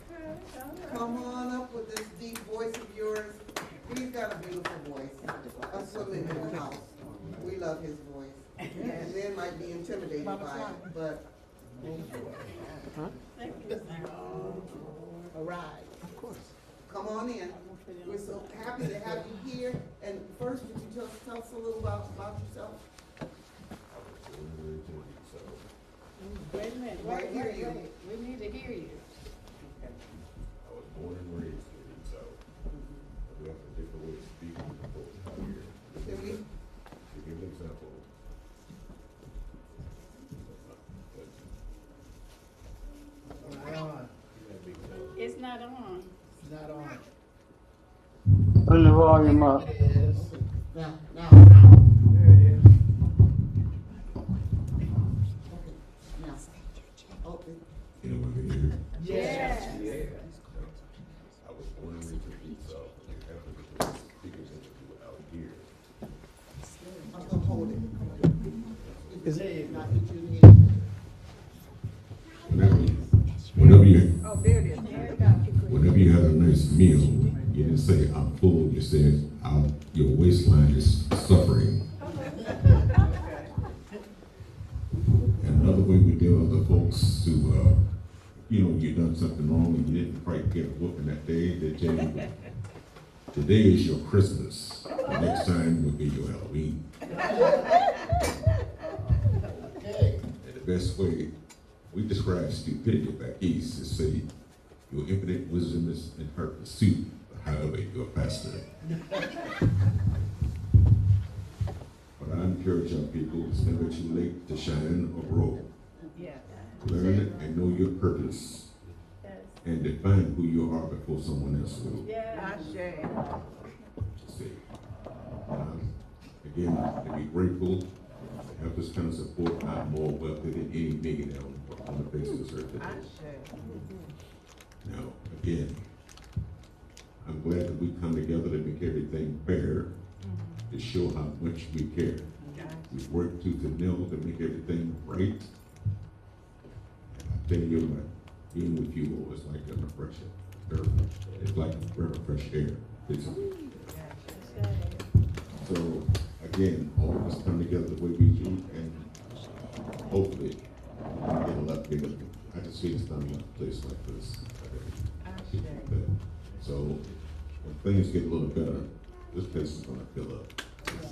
Come on up with this deep voice of yours. He's got a beautiful voice. Us women in the house, we love his voice. And men might be intimidated by it, but. All right. Of course. Come on in. We're so happy to have you here. And first, would you tell us a little about yourself? Wait a minute. Wait. We need to hear you. I was born and raised here in South. We have a different way of speaking than folks out here. To give an example. It's not on. It's not on. Turn the volume up. Now. There it is. Anyone can hear? Yes. I was born and raised in the South. We have a different way of speaking than we do out here. I'm going to hold it. Is it not that you need? Whenever you have a nice meal, you didn't say, I'm full. You said, your waistline is suffering. And another way we deal with the folks who, you done something wrong and you didn't quite get a whooping that day, they tell you, today is your Christmas. The next time will be your Halloween. And the best way we describe stupidity back east is say, your infinite wisdom is in her pursuit, however you're faster. But I encourage young people, it's never too late to shine or grow. Learn and know your purpose. And define who you are before someone else will. See. Again, to be grateful, to have this kind of support, I'm more wealthy than any millionaire on the face of this earth today. Now, again, I'm glad that we come together to make everything fair, to show how much we care. We work tooth and nail to make everything right. I tell you what, being with you all is like a fresh air. It's like a breath of fresh air, basically. So, again, all of us come together the way we do, and hopefully we get a lot bigger. I can see it's not in a place like this. So when things get a little better, this place is going to fill up.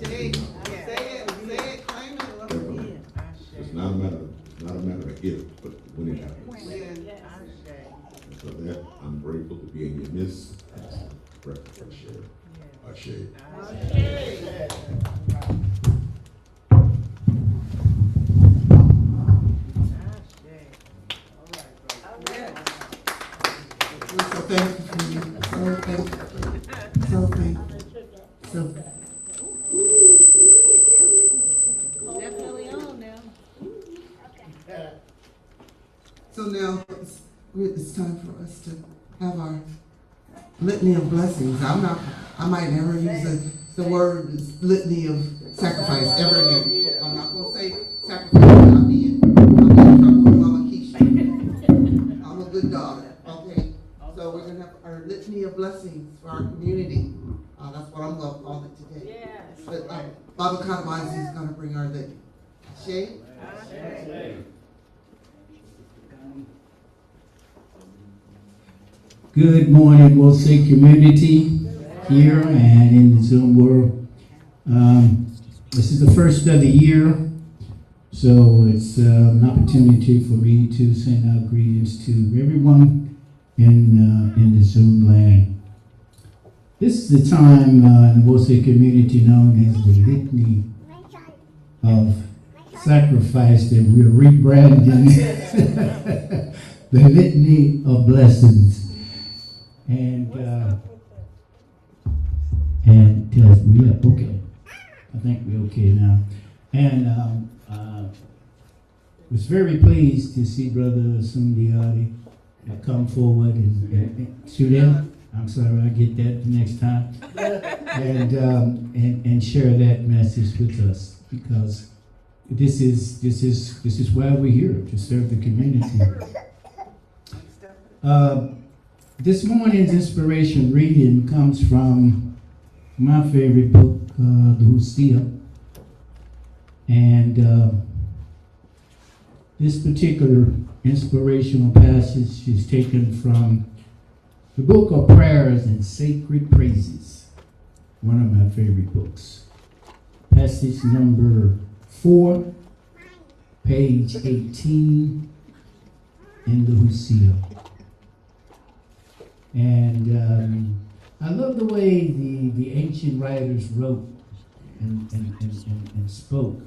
Say it, claim it. Definitely. It's not a matter of if, but when it happens. And for that, I'm grateful to be in your midst. Breath of fresh air. Ashe. So thankful for you. So thankful. So thankful. So Definitely on now. So now it's time for us to have our litany of blessings. I might never use the word litany of sacrifice ever again. I'm not going to say sacrifice. I'll be in trouble with Mama Keisha. I'm a good daughter. Okay. So we're going to have our litany of blessings for our community. That's what I'm going to call it today. Yes. But Baba Kadamazi is going to bring our litany. Ashe? Ashe. Good morning, we'll say community here and in the Zoom world. This is the first of the year, so it's an opportunity for me to send out greetings to everyone in the Zoom land. This is the time in the Mose community known as the Litany of Sacrifice that we're rebranding the Litany of Blessings. And we are okay. I think we're okay now. And was very pleased to see Brother Sundiati come forward and Sudan. I'm sorry, I get that next time. And share that message with us, because this is why we're here, to serve the community. This morning's inspiration reading comes from my favorite book, the Hosea. And this particular inspirational passage is taken from the Book of Prayers and Sacred Praises, one of my favorite books. Passage number 4, page 18 in the Hosea. And I love the way the ancient writers wrote and spoke.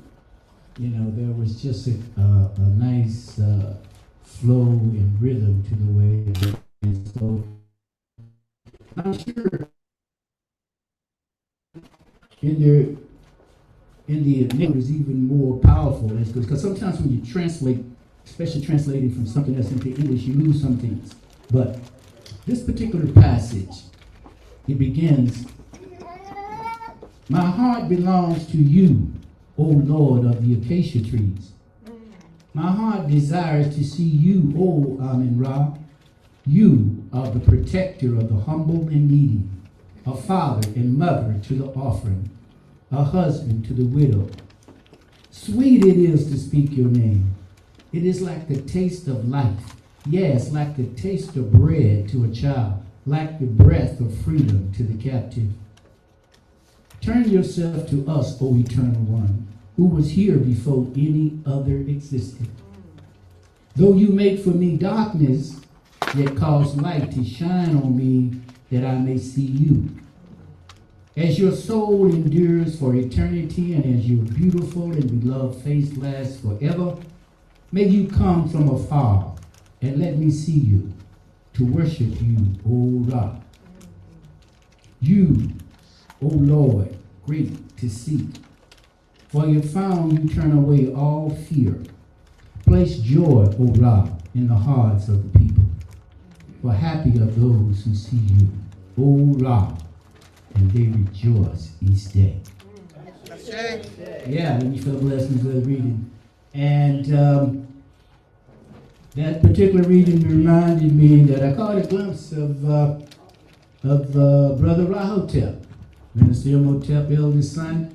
You know, there was just a nice flow and rhythm to the way it spoke. I'm sure in the name is even more powerful, because sometimes when you translate, especially translating from something else into English, you lose some things. But this particular passage, it begins, "My heart belongs to you, O Lord of the acacia trees. My heart desires to see you, O Amin-Ra. You are the protector of the humble and needy, a father and mother to the orphan, a husband to the widow. Sweet it is to speak your name. It is like the taste of life. Yes, like the taste of bread to a child, like the breath of freedom to the captive. Turn yourself to us, O Eternal One, who was here before any other existed. Though you make for me darkness, yet cause light to shine on me, that I may see you. As your soul endures for eternity, and as your beautiful and beloved face lasts forever, may you come from afar and let me see you, to worship you, O Ra. You, O Lord, great to see. For you found you turn away all fear. Place joy, O Ra, in the hearts of the people. For happy are those who see you, O Ra, and they rejoice each day." Yeah, let me feel blessings of the reading. And that particular reading reminded me that I caught a glimpse of Brother Rahotep, Minister Imhotep, eldest son,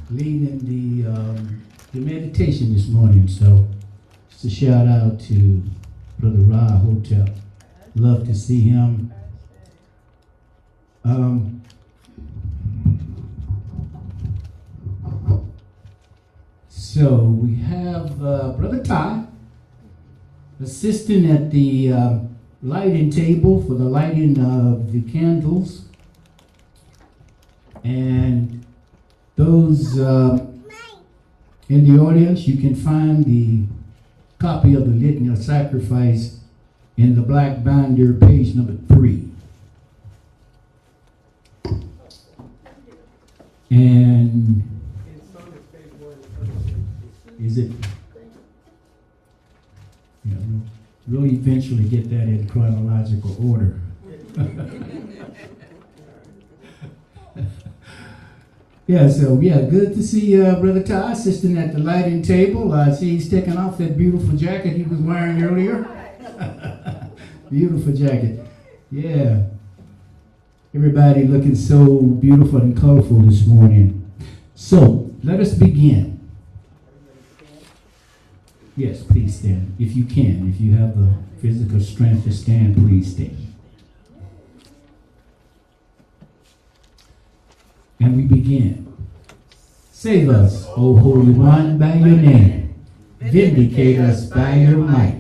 leading the meditation this morning. So just a shout out to Brother Rahotep. Love to see him. So we have Brother Ty assisting at the lighting table for the lighting of the candles. And those in the audience, you can find the copy of the Litany of Sacrifice in the black binder, page number 3. And is it? Yeah, we'll eventually get that in chronological order. Yeah, so yeah, good to see Brother Ty assisting at the lighting table. I see he's taking off that beautiful jacket he was wearing earlier. Beautiful jacket. Yeah. Everybody looking so beautiful and colorful this morning. So, let us begin. Yes, please stand. If you can. If you have the physical strength to stand, please stand. And we begin. Save us, O Holy One, by your name. Vindicate us by your might.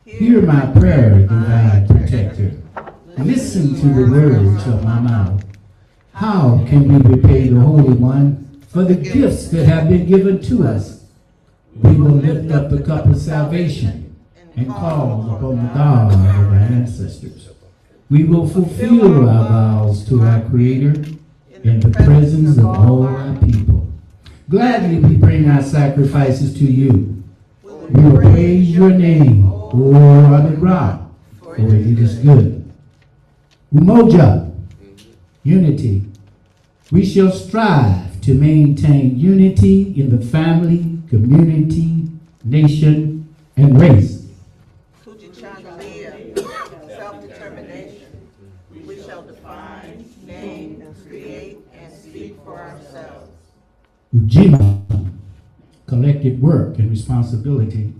Hear my prayer, divine protector. Listen to the words of my mouth. How can we repay the Holy One for the gifts that have been given to us? We will lift up the cup of salvation and call upon the God of our ancestors. We will fulfill our vows to our Creator in the presence of all our people. Gladly we bring our sacrifices to you. We will praise your name, O Adonai, for it is good. Umoja, unity. We shall strive to maintain unity in the family, community, nation, and race. Self-determination. We shall define, name, create, and speak for ourselves. Ujima, collective work and responsibility.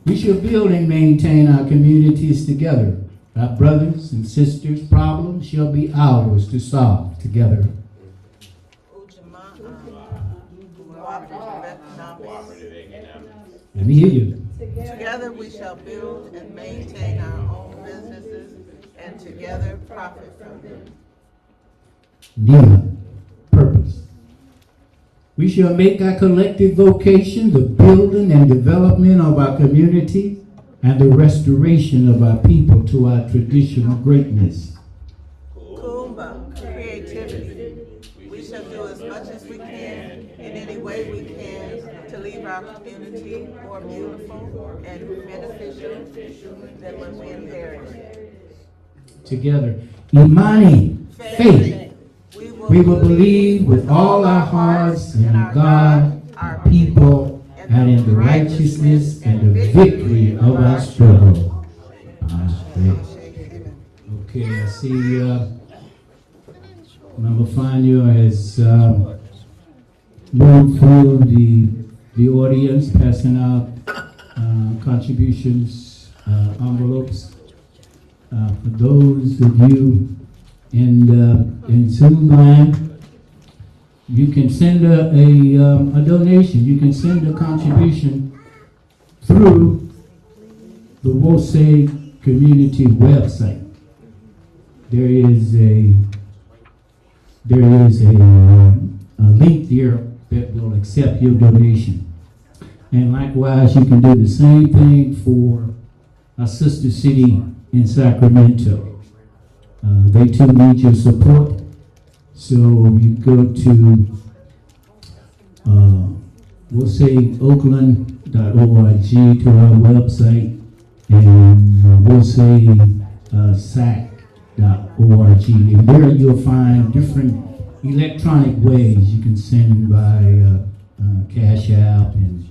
We shall build and maintain our communities together. Our brothers and sisters' problems shall be ours to solve together. Let me hear you. Together we shall build and maintain our own businesses and together profit from them. Nima, purpose. We shall make our collective vocation the building and development of our community and the restoration of our people to our traditional greatness. Kumba, creativity. We shall do as much as we can in any way we can to leave our community more beautiful and beneficial than when we inherited. Together, Imani, faith. We will believe with all our hearts in God, our people, and in the righteousness and the victory of our struggle. Okay, I see Member Fanyo has moved through the audience, passing out contributions, envelopes. For those of you in Zoom land, you can send a donation. You can send a contribution through the Wose Community website. There is a link there that will accept your donation. And likewise, you can do the same thing for our sister city in Sacramento. They too need your support. So you go to woseoakland.org to our website, and wosesac.org. And there you'll find different electronic ways you can send by Cash App and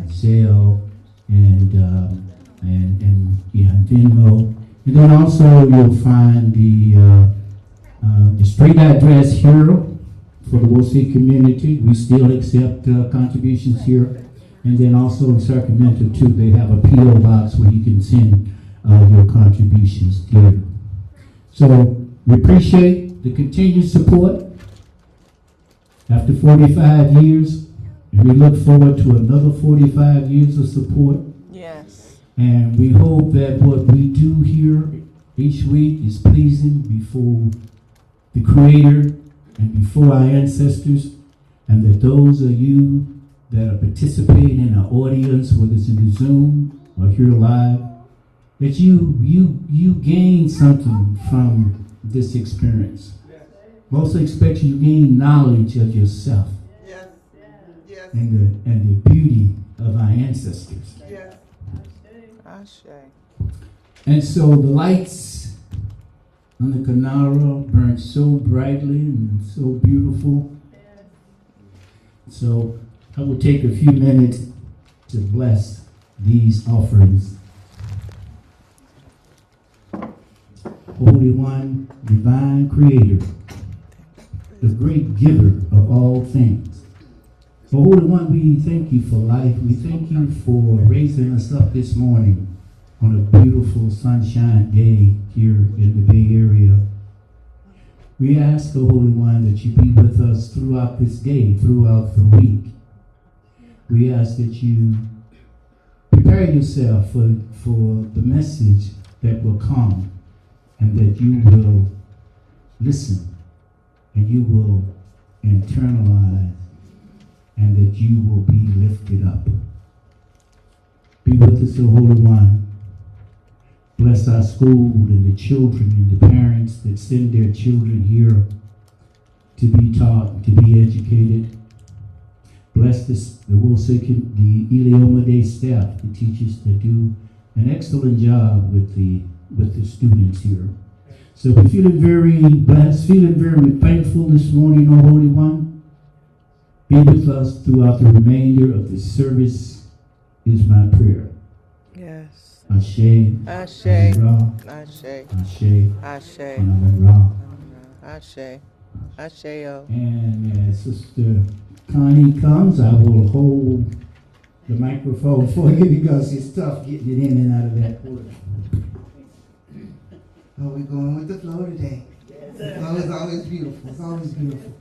Zelle and Venmo. And then also you'll find the street address here for the Wose community. We still accept contributions here. And then also in Sacramento too, they have a P.O. box where you can send your contributions there. So we appreciate the continued support after 45 years. And we look forward to another 45 years of support. Yes. And we hope that what we do here each week is pleasing before the Creator and before our ancestors, and that those of you that are participating in our audience, whether it's in the Zoom or here live, that you gain something from this experience. We also expect you to gain knowledge of yourself. Yes. Yes. And the beauty of our ancestors. Yes. Ashe. And so the lights on the Canara burn so brightly and so beautiful. So I will take a few minutes to bless these offerings. Holy One, divine Creator, the great giver of all things. So Holy One, we thank you for life. We thank you for raising us up this morning on a beautiful sunshine day here in the Bay Area. We ask, O Holy One, that you be with us throughout this day, throughout the week. We ask that you prepare yourself for the message that will come, and that you will listen, and you will internalize, and that you will be lifted up. Be with us, O Holy One. Bless our school and the children and the parents that send their children here to be taught, to be educated. Bless the Ilioma Day staff, the teachers that do an excellent job with the students here. So we're feeling very blessed, feeling very thankful this morning, O Holy One. Be with us throughout the remainder of the service is my prayer. Yes. Ashe. Ashe. Ashe. Ashe. Ashe. Ashe. Ashe. And as Sister Connie comes, I will hold the microphone for you because it's tough getting it in and out of that porch. Oh, we're going with the flow today. The flow is always beautiful. It's always beautiful.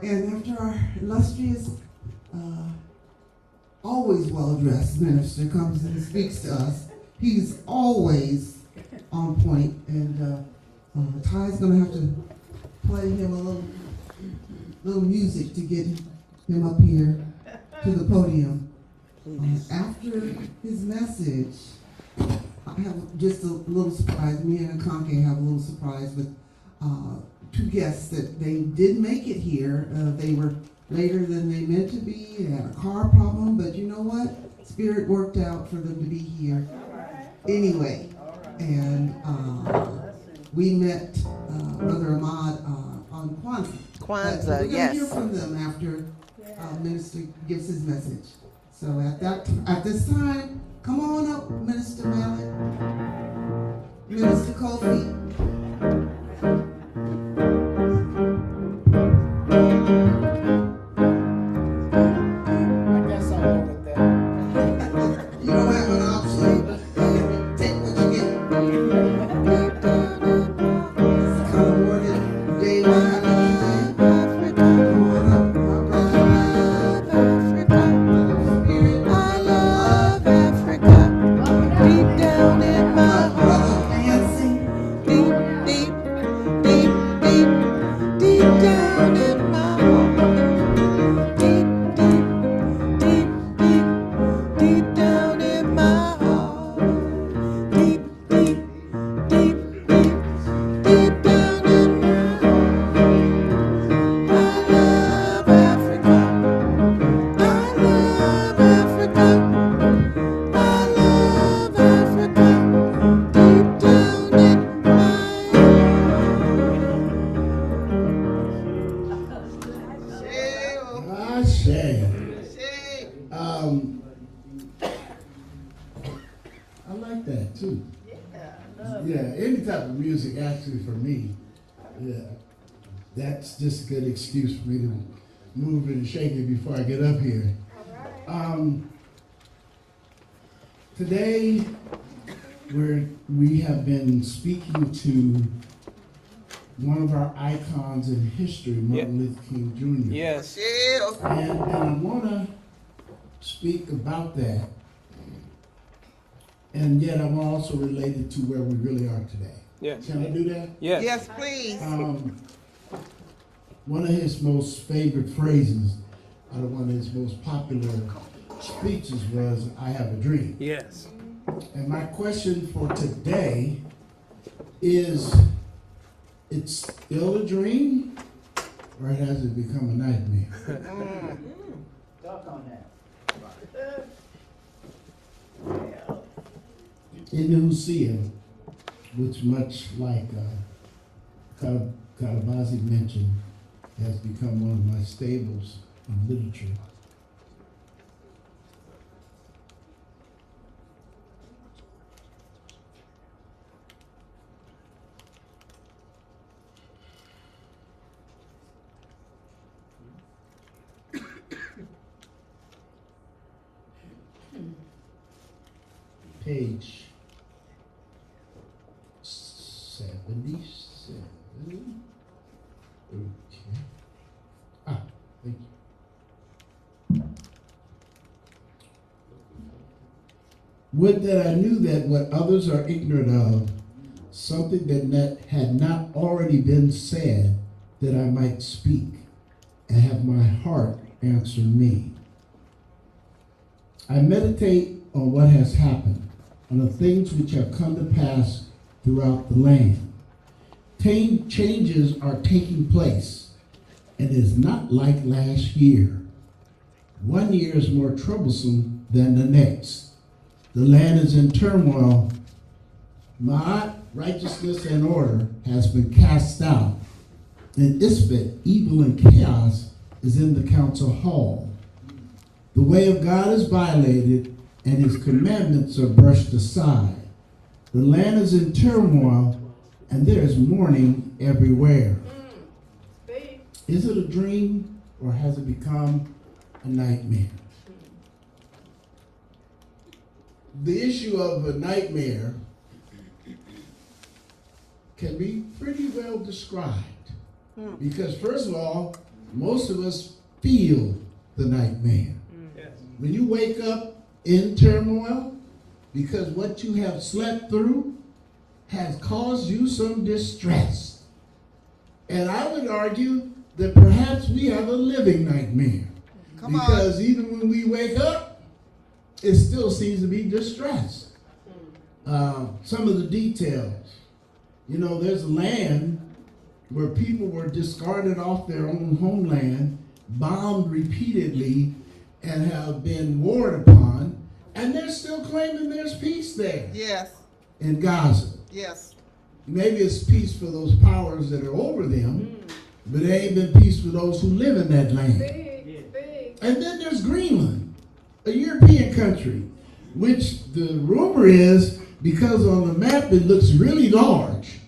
And after our illustrious, always well-dressed minister comes and speaks to us, he's always on point. And Ty's going to have to play him a little music to get him up here to the podium. After his message, I have just a little surprise. Me and Conke have a little surprise with two guests that they did make it here. They were later than they meant to be. They had a car problem, but you know what? Spirit worked out for them to be here anyway. And we met Brother Ahmad on Kwanzaa. Kwanzaa, we're yes. Hear from them after Minister gives his message. So at this time, come on up, Minister Malik, Minister Kofi. I guess I'll go with that. You don't have an option. Take what you get. It's kind of worded day we have it today. Come on up, my brother. I love Africa. Deep down in my heart. Deep, deep, deep, deep, deep down in my heart. Deep, deep, deep, deep, deep down in my heart. Deep, deep, deep, deep, deep down in my heart. I love Africa. I love Africa. I love Africa. Deep down in my Ashe. I like that too. Yeah, any type of music actually for me, yeah, that's just a good excuse for me to move it and shake it before I get up here. Today, we have been speaking to one of our icons in history, Martin Luther King Jr. Yes. And I want to speak about that. And yet I want to also relate it to where we really are today. Yes. Can I do that? Yes. Yes, please. One of his most favorite phrases out of one of his most popular speeches was, "I have a dream." Yes. And my question for today is, it's still a dream, or has it become a nightmare? Talk on that. In Hosea, which much like Kalabazi mentioned, has become one of my staples in literature. Page 77. Ah, thank you. Would that I knew that what others are ignorant of, something that had not already been said, that I might speak and have my heart answer me. I meditate on what has happened, on the things which have come to pass throughout the land. Changes are taking place, and it is not like last year. One year is more troublesome than the next. The land is in turmoil. Maat, righteousness and order, has been cast out. In Isbet, evil and chaos is in the council hall. The way of God is violated, and his commandments are brushed aside. The land is in turmoil, and there is mourning everywhere. Is it a dream, or has it become a nightmare? The issue of a nightmare can be pretty well described. Because first of all, most of us feel the nightmare. When you wake up in turmoil, because what you have slept through has caused you some distress. And I would argue that perhaps we have a living nightmare. Because even when we wake up, it still seems to be distress. Some of the details. You know, there's land where people were discarded off their own homeland, bombed repeatedly, and have been warred upon, and they're still claiming there's peace there. Yes. In Gaza. Yes. Maybe it's peace for those powers that are over them, but it ain't been peace for those who live in that land. Big. And then there's Greenland, a European country, which the rumor is, because on the map it looks really large.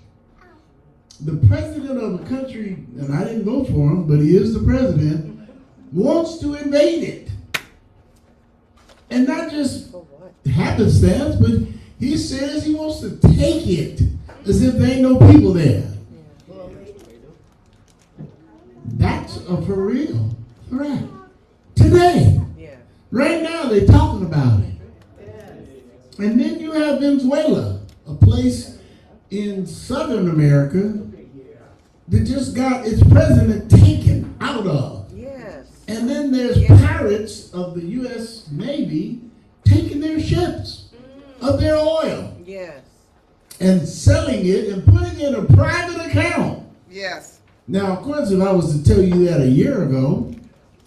The president of a country, and I didn't vote for him, but he is the president, wants to invade it. And not just happenstance, but he says he wants to take it as if there ain't no people there. That's a for real threat. Today, right now, they're talking about it. And then you have Venezuela, a place in Southern America that just got its president taken out of. And then there's pirates of the U.S. Navy taking their ships of their oil. And selling it and putting it in a private account. Now, of course, if I was to tell you that a year ago,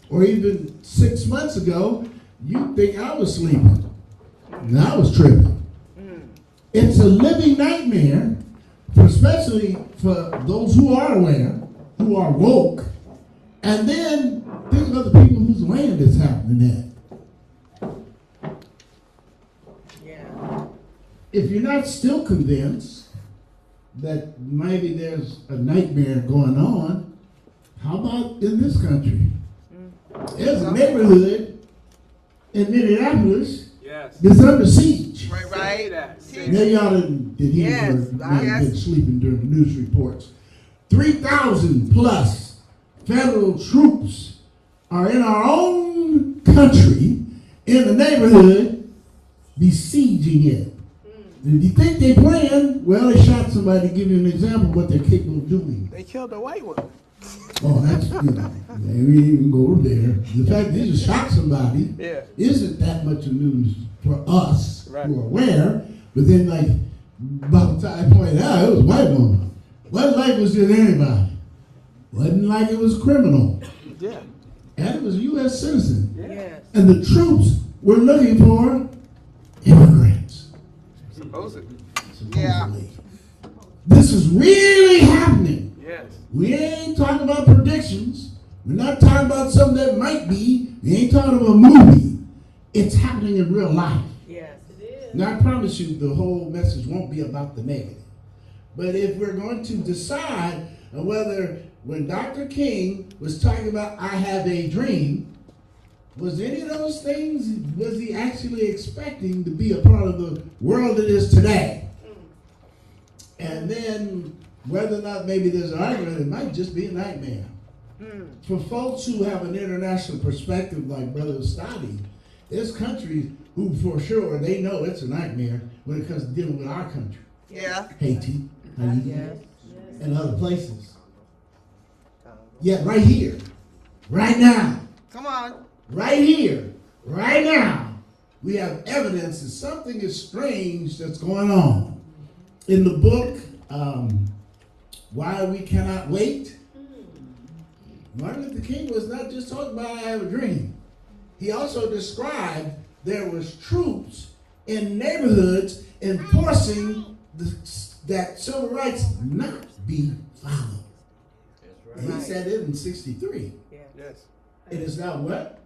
or even 6 months ago, you'd think I was sleeping. And I was tripping. It's a living nightmare, especially for those who are aware, who are woke. And then think of the people whose land is happening at. If you're not still convinced that maybe there's a nightmare going on, how about in this country? There's a neighborhood in Minneapolis that's under siege. Right. Now y'all didn't hear been sleeping during the news reports. 3,000 plus federal troops are in our own country, in the neighborhood, besieging it. If you think they're playing, well, they shot somebody to give you an example of what they're capable of doing. They killed a white one. Oh, that's, we didn't even go there. The fact that they just shot somebody isn't that much of news for us who are aware, but then, like, by the time I pointed out, it was a white woman. Wasn't like it was just anybody. Wasn't like it was criminal. And it was a U.S. citizen. And the troops were looking for immigrants. Supposedly. This is really happening. We ain't talking about predictions. We're not talking about something that might be. We ain't talking about a movie. It's happening in real life. Now, I promise you the whole message won't be about the negative. But if we're going to decide on whether when Dr. King was talking about I have a dream, was any of those things, was he actually expecting to be a part of the world it is today? And then Whether or not maybe there's an argument, it might just be a nightmare. For folks who have an international perspective like Brother Ustadi, there's countries who for sure they know it's a nightmare when it comes to dealing with our country. Yeah. Haiti, and other places. Yet right here, right now, come on, right here, right now, we have evidence that something is strange that's going on. In the book, Why We Cannot Wait, Martin Luther King was not just talking about I have a dream. He also described there was troops in neighborhoods enforcing that civil rights not be followed. And he said it in 63. Yes. It is now what?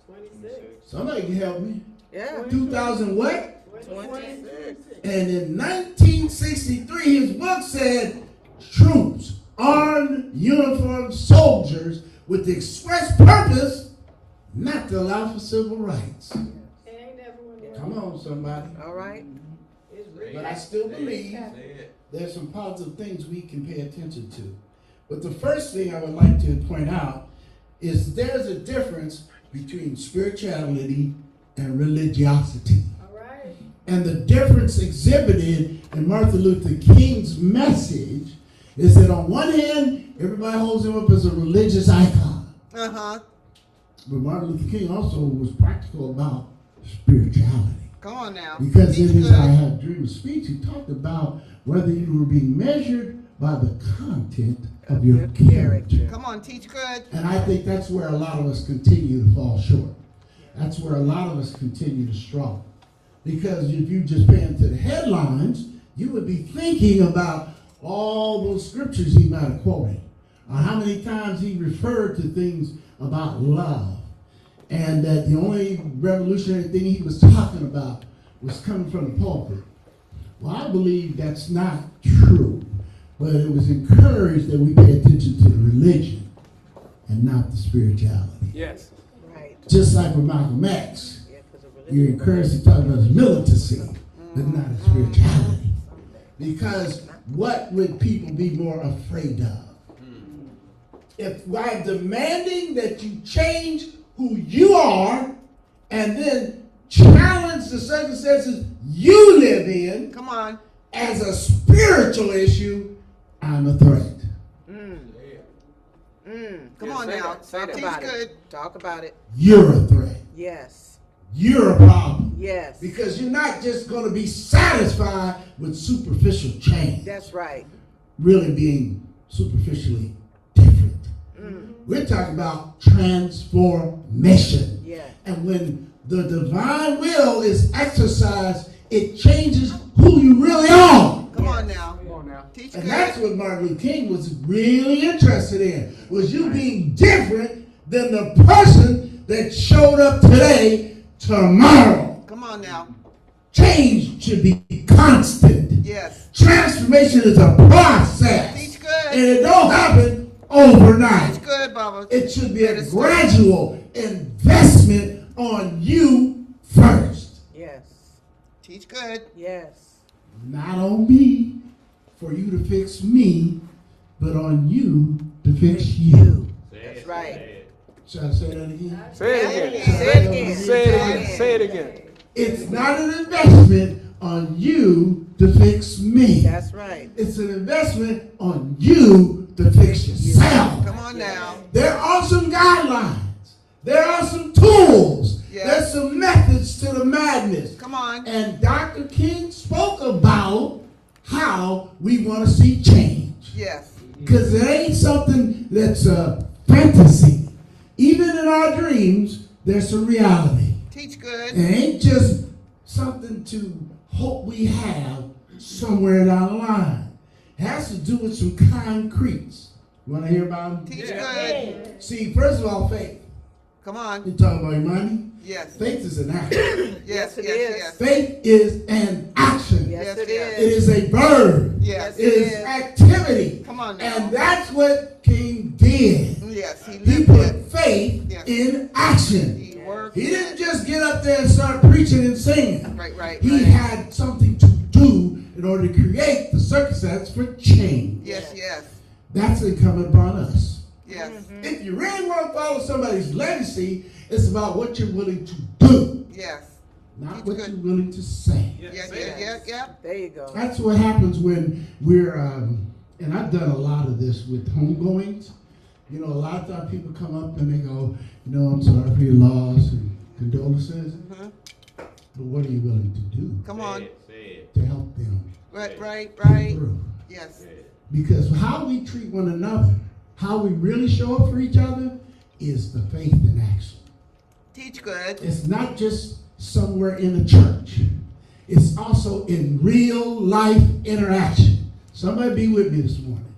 26. Somebody can help me. Yeah. 2000 what? 26. And in 1963, his book said, troops, armed, uniformed soldiers with the express purpose not to allow for civil rights. Come on, somebody. All right. But I still believe there's some positive things we can pay attention to. But the first thing I would like to point out is there's a difference between spirituality and religiosity. All right. And the difference exhibited in Martin Luther King's message is that on one hand, everybody holds him up as a religious icon. Uh-huh. But Martin Luther King also was practical about spirituality. Come on now. Because in his I Have Dreams speech, he talked about whether you were being measured by the content of your character. Come on, teach good. And I think that's where a lot of us continue to fall short. That's where a lot of us continue to struggle. Because if you just pay into the headlines, you would be thinking about all those scriptures he might have quoted, or how many times he referred to things about love, and that the only revolutionary thing he was talking about was coming from the pulpit. Well, I believe that's not true, but it was encouraged that we pay attention to the religion and not the spirituality. Yes. Right. Just like with Malcolm X, you're encouraged to talk about his militancy, but not his spirituality. Because what would people be more afraid of? If I'm demanding that you change who you are and then challenge the circumstances you live in, come on, as a spiritual issue, I'm a threat. Come on now. Teach good. Talk about it. You're a threat. Yes. You're a problem. Yes. Because you're not just going to be satisfied with superficial change. That's right. Really being superficially different. We're talking about transformation. Yeah. And when the divine will is exercised, it changes who you really are. Come on now. Come on now. Teach And good. that's what Martin Luther King was really interested in, was you being different than the person that showed up today, tomorrow. Come on now. Change should be constant. Yes. Transformation is a process. Teach good. And it don't happen overnight. Teach good, Baba. It should be a gradual investment on you first. Yes. Teach good. Yes. Not on me for you to fix me, but on you to fix you. That's right. Should I say that again? Say it again. Say it again. Say it again. Say it again. It's not an investment on you to fix me. That's right. It's an investment on you to fix yourself. Come on now. There are some guidelines. There are some tools. Yeah. There's some methods to the madness. Come on. And Dr. King spoke about how we want to see change. Yes. Because it ain't something that's a fantasy. Even in our dreams, there's some reality. Teach good. It ain't just something to hope we have somewhere down the line. It has to do with some concretes. You want to hear about them? Teach good. See, first of all, faith. Come on. You talking about your money? Yes. Faith is an action. Yes, it is. Faith is an action. Yes, it is. It is a verb. Yes, it is activity. Come on now. And that's what King did. Yes, He put faith in action. He didn't just get up there and start preaching and singing. Right. He had something to do in in order to create the circumstance for change. Yes, yes. That's incumbent upon us. Yes. If you really want to follow somebody's legacy, it's about what you're willing to do. Yes. Not what you're willing to say. Yeah. There you go. That's what happens when we're, and I've done a lot of this with homegoings. You know, a lot of times people come up and they go, you know, I'm sorry for your loss and condolences. Mm-hmm. But what are you willing to do? Come on. To help them. Right. Through. Yes. Because how we treat one another, how we really show up for each other, is the faith in action. Teach good. It's not just somewhere in the church. It's also in real life interaction. Somebody be with me this morning.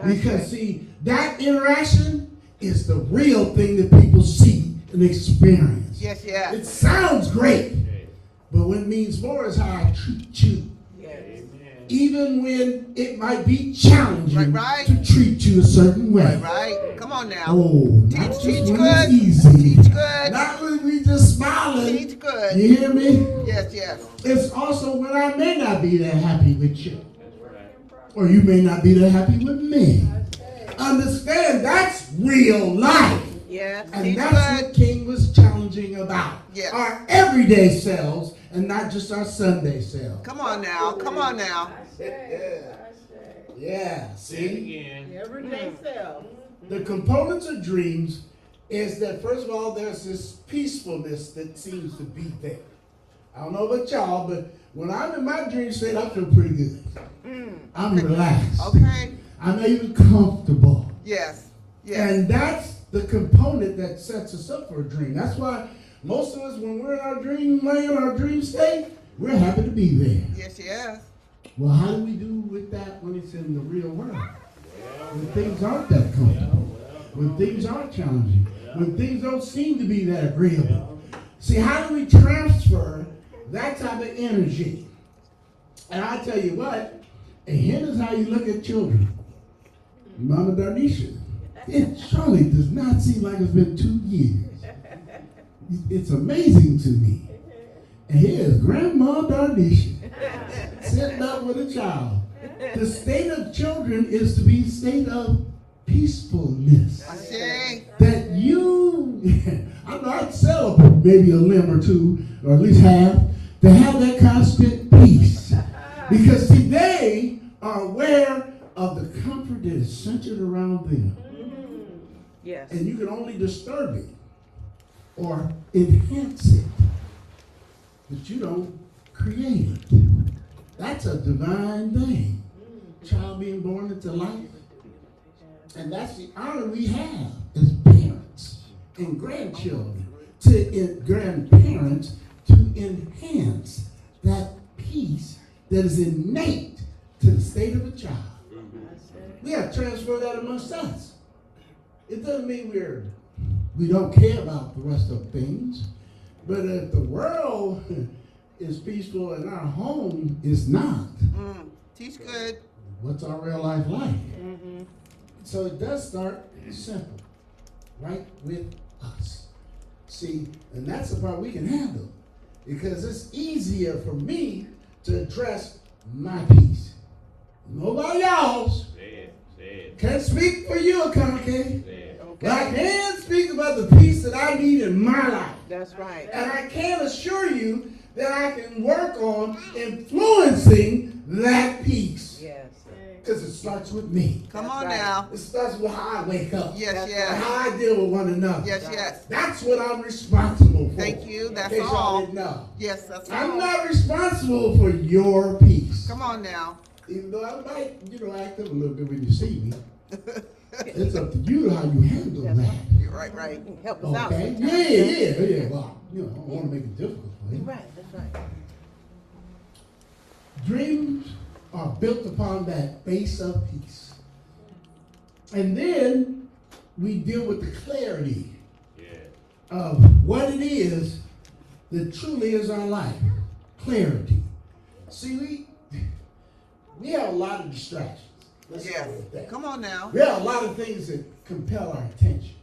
Because see, that interaction is the real thing that people see and experience. Yes. It sounds great, but what means more is how I treat you. Even when it might be challenging to treat you a certain way. Right. Come on now. Oh, teach when good. it's easy. Teach good. Not when we just smiling. Teach good. You hear me? Yes. It's also when I may not be that happy with you. Or you may not be that happy with me. Understand, that's real life. Yes. And that's what King was challenging about. Yes. Our everyday selves and not just our Sunday selves. Come on now. Yeah, see? Everyday self. The components of dreams is that, first of all, there's this peacefulness that seems to be there. I don't know about y'all, but when I'm in my dream state, I feel pretty good. I'm relaxed. Okay. I'm even comfortable. Yes. And that's the component that sets us up for a dream. That's why most of us, when we're in our dream land, our dream state, we're happy to be there. Yes. Well, how do we do with that when it's in the real world? When things aren't that comfortable, when things aren't challenging, when things don't seem to be that agreeable. See, how do we transfer that type of energy? And I tell you what, and here's how you look at children. Mama Darnisha, it surely does not seem like it's been 2 years. It's amazing to me. And here's Grandma Darnisha sitting up with a child. The state of children is to be a state of peacefulness. That you, I know I'd sell maybe a limb or two, or at least half, to have that constant peace. Because see, they are aware of the comfort that is centered around them. Yes. And you can only disturb it or enhance it, but you don't create it. That's a divine thing. Child being born into life. And that's the honor we have as parents and grandchildren, grandparents, to enhance that peace that is innate to the state of a child. We have to transfer that amongst us. It doesn't mean we don't care about the rest of things, but if the world is peaceful and our home is not, Teach good. what's our real life like? So it does start simple, right with us. See, and that's the part we can handle, because it's easier for me to address my peace. Nobody else can speak for you, Conke. But I can speak about the peace that I need in my life. That's right. And I can assure you that I can work on influencing that peace. Yes. Because it starts with me. Come on now. It starts with how I wake up. Yes. And how I deal with one another. Yes. That's what I'm responsible for. Thank you. That's in case y'all all. didn't know. Yes, that's all. I'm not responsible for your peace. Come on now. Even though I might, act up a little bit when you see me. It's up to you how you handle that. You're right. Help us out. Okay? Yeah. Well, I don't want to make it difficult for you. Right, that's right. Dreams are built upon that base of peace. And then we deal with the clarity of what it is that truly is our life. Clarity. See, we have a lot of distractions. Let's start with that. Come on now. We have a lot of things that compel our attention.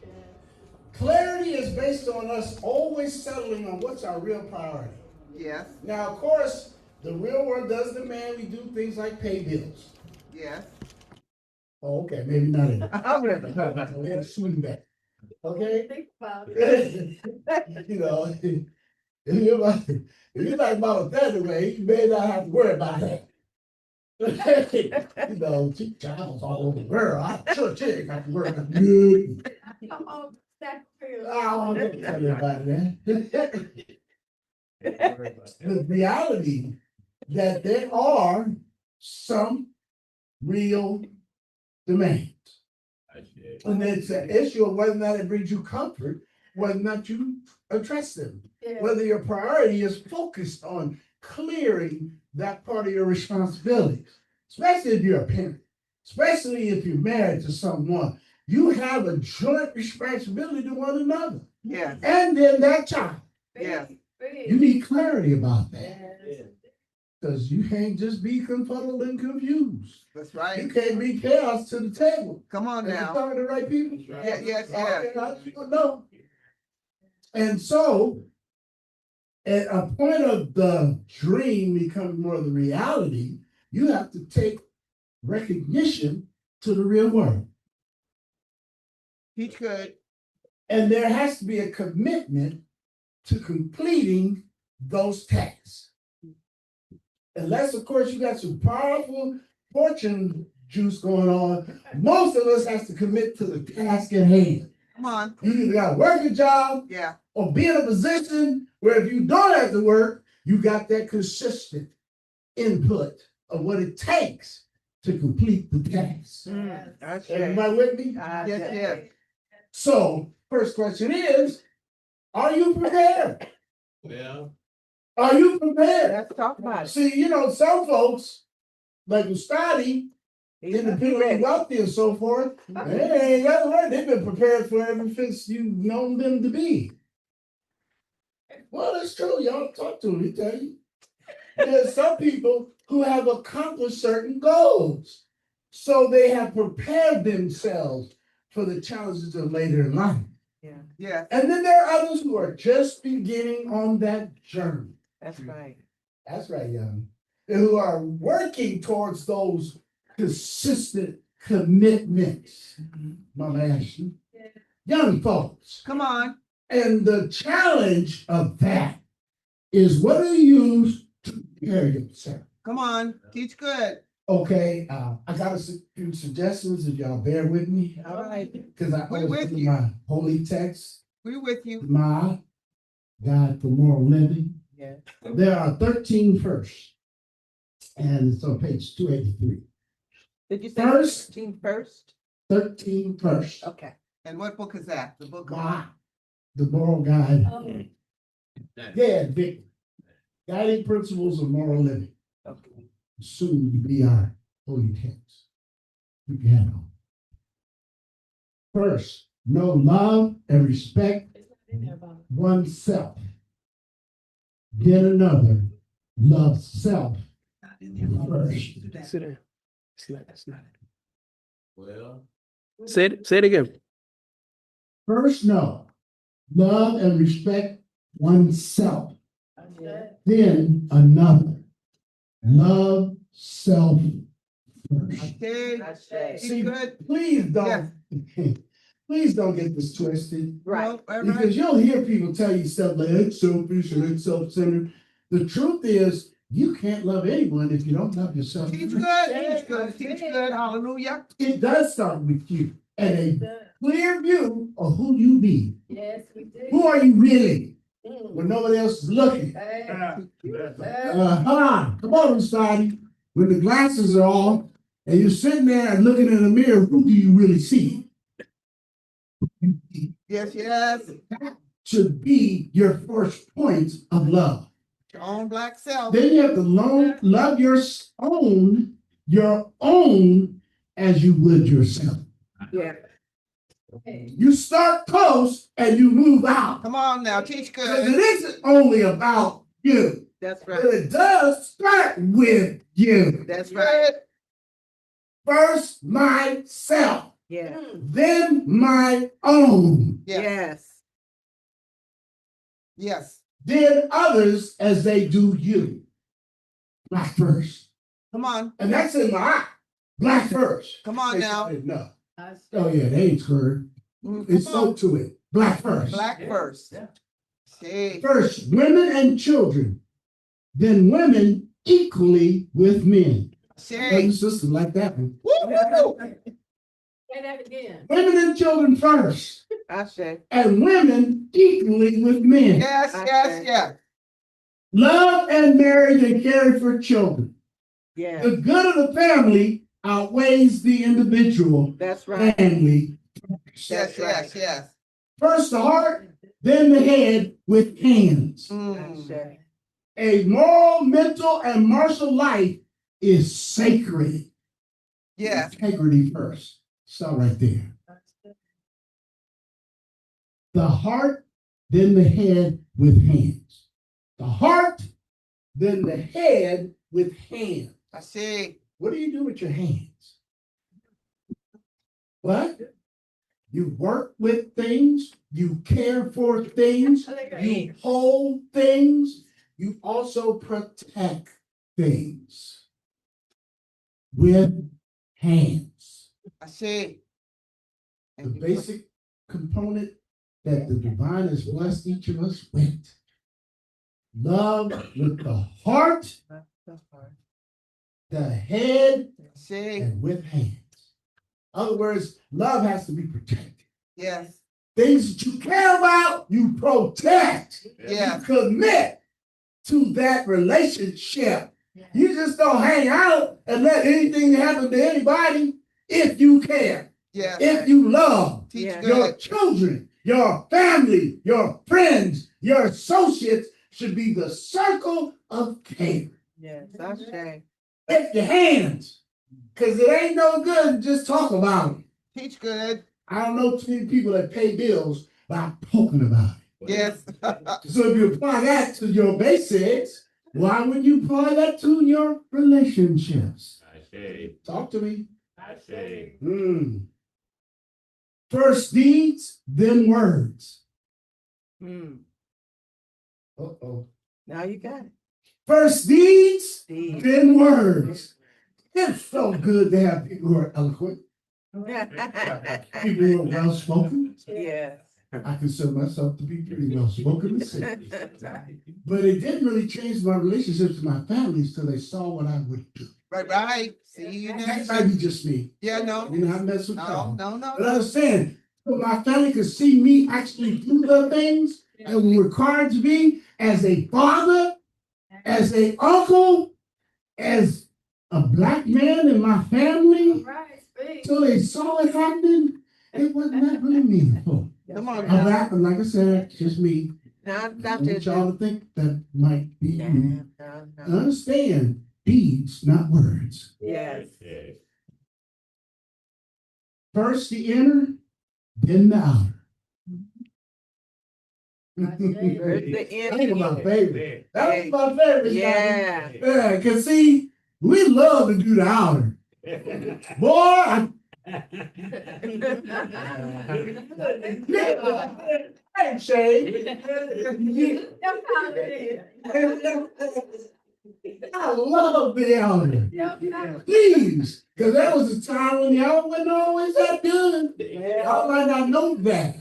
Clarity is based on us always settling on what's our real priority. Yes. Now, of course, The real world does demand we do things like pay bills. Yes. Oh, okay, maybe not it. We had to swing back. Okay? Think about it. You know, if you like Mama Featherweight, you may not have to worry about that. You know, she travels all over the world. I'm sure she ain't got to worry about it. I don't want to tell you about that. The reality that there are some real demands. And it's an issue of whether or not it brings you comfort, whether or not you address them. Yeah. Whether your priority is focused on clearing that part of your responsibilities, especially if you're a parent, especially if you're married to someone. You have a joint responsibility to one another. Yes. And then that child. Yes. You need clarity about that. Because you can't just be confuddled and confused. That's right. You can't be chaos to the table. Come on now. You talking to the right people? Yeah, yes. No. And so, at a point of the dream becoming more the reality, you have to take recognition to the real world. Teach good. And there has to be a commitment to completing those tasks. Unless, of course, you got some powerful fortune juice going on, most of us has to commit to the task at hand. Come on. You either got to work a job, yeah, or be in a position where if you don't have to work, you got that consistent input of what it takes to complete the task. Everybody with me? Yes. So, first question is, are you prepared? Yeah. Are you prepared? Let's talk about it. See, you know, some folks, like Ustadi, independently wealthy and so forth, they ain't got to learn. They've been prepared for ever since you've known them to be. Well, that's true. Y'all talk to them, they tell you. There's some people who have accomplished certain goals. So they have prepared themselves for the challenges of later in life. Yeah. And then there are others who are just beginning on that journey. That's right. That's right, young. Who are working towards those consistent commitments. Mama Ashley. Young folks. Come on. And the challenge of that is what do you use to prepare yourself? Come on. Teach good. Okay, I got a few suggestions if y'all bear with me. All right. Because I We're always with do you. my holy text. We're with you. My Guide for Moral Living. Yeah. There are 13 firsts, and it's on page 283. Did you say First, 13 first? 13 firsts. Okay. And what book is that? The book My, the Moral Guide. Oh. Yeah, Vic. Guiding Principles of Moral Living. Okay. Soon to be our holy text. We can have it on. First, know, love, and respect oneself. Then another, love self first. Sit down. It's not. Well, say it again. First, know, love, and respect oneself. Then another, love self first. Okay. See, good. please don't, please don't get this twisted. Right. Because you'll hear people tell you stuff like it's selfish and it's self-centered. The truth is, you can't love anyone if you don't love yourself. Teach good. Teach good. Teach good. Hallelujah. It does start with you and a clear view of who you be. Yes, we do. Who are you really? When nobody else is looking. Come on, Ustadi. When the glasses are off and you're sitting there and looking in the mirror, who do you really see? Yes. That should be your first point of love. Your own black self. Then you have to love your own as you would yourself. Yeah. You start close and you move out. Come on now, teach Because good. it isn't only about you. That's right. But it does start with you. That's right. First myself. Yeah. Then my own. Yes. Yes. Then others as they do you. black first. Come on. And that's in my eye. Black first. Come on now. No. Oh yeah, they ain't heard. It's so to it. Black first. Black first. See. First, women and children. Then women equally with men. See. Sisters like that one. Woo-hoo. Say that again. Women and children first. I say. And women equally with men. Yes, yes, yes. Love and marriage and care for children. Yeah. The good of the family outweighs the individual. That's right. Family. Yes, yes, yes. First the heart, then the head with hands. A moral, mental, and martial life is sacred. Yes. Integrity first. Start right there. The heart, then the head with hands. The heart, then the head with hands. I see. What do you do with your hands? What? You work with things, you care for things, you hold things, you also protect things with hands. I see. The basic component that the divine has blessed each of us with. Love with the heart, the head, and with hands. In other words, love has to be protected. Yes. Things that you care about, you protect. Yes. You commit to that relationship. You just don't hang out and let anything happen to anybody if you care. Yes. If you love Teach your children, your family, your friends, your associates should be the circle of care. Yes, I say. Lift your hands, because it ain't no good to just talk about it. Teach good. I don't know too many people that pay bills by talking about it. Yes. So if you apply that to your basics, why wouldn't you apply that to your relationships? I say. Talk to me. I say. First deeds, then words. Uh-oh. Now you got it. First deeds, then words. It's so good to have people who are eloquent, people who are well spoken. Yes. I consider myself to be pretty well spoken. But it didn't really change my relationships with my families till they saw what I would do. Right, right. See you next. That might be just me. Yeah, no. You know, I mess with y'all. No. But understand, so my family could see me actually do the things that were required to be as a father, as a uncle, as a black man in my family. So they saw it happen. It wasn't that really meaningful. Come on. But like I said, just me. Now, I want y'all to think that might be me. No. Understand, deeds, not words. Yes. First the inner, then the outer. That was my favorite. That was my favorite. Yeah. Yeah, because see, we love to do the outer. Boy, hey, Shay. I love the outer. Please, because there was a time when y'all wasn't always that good. Y'all might not know that.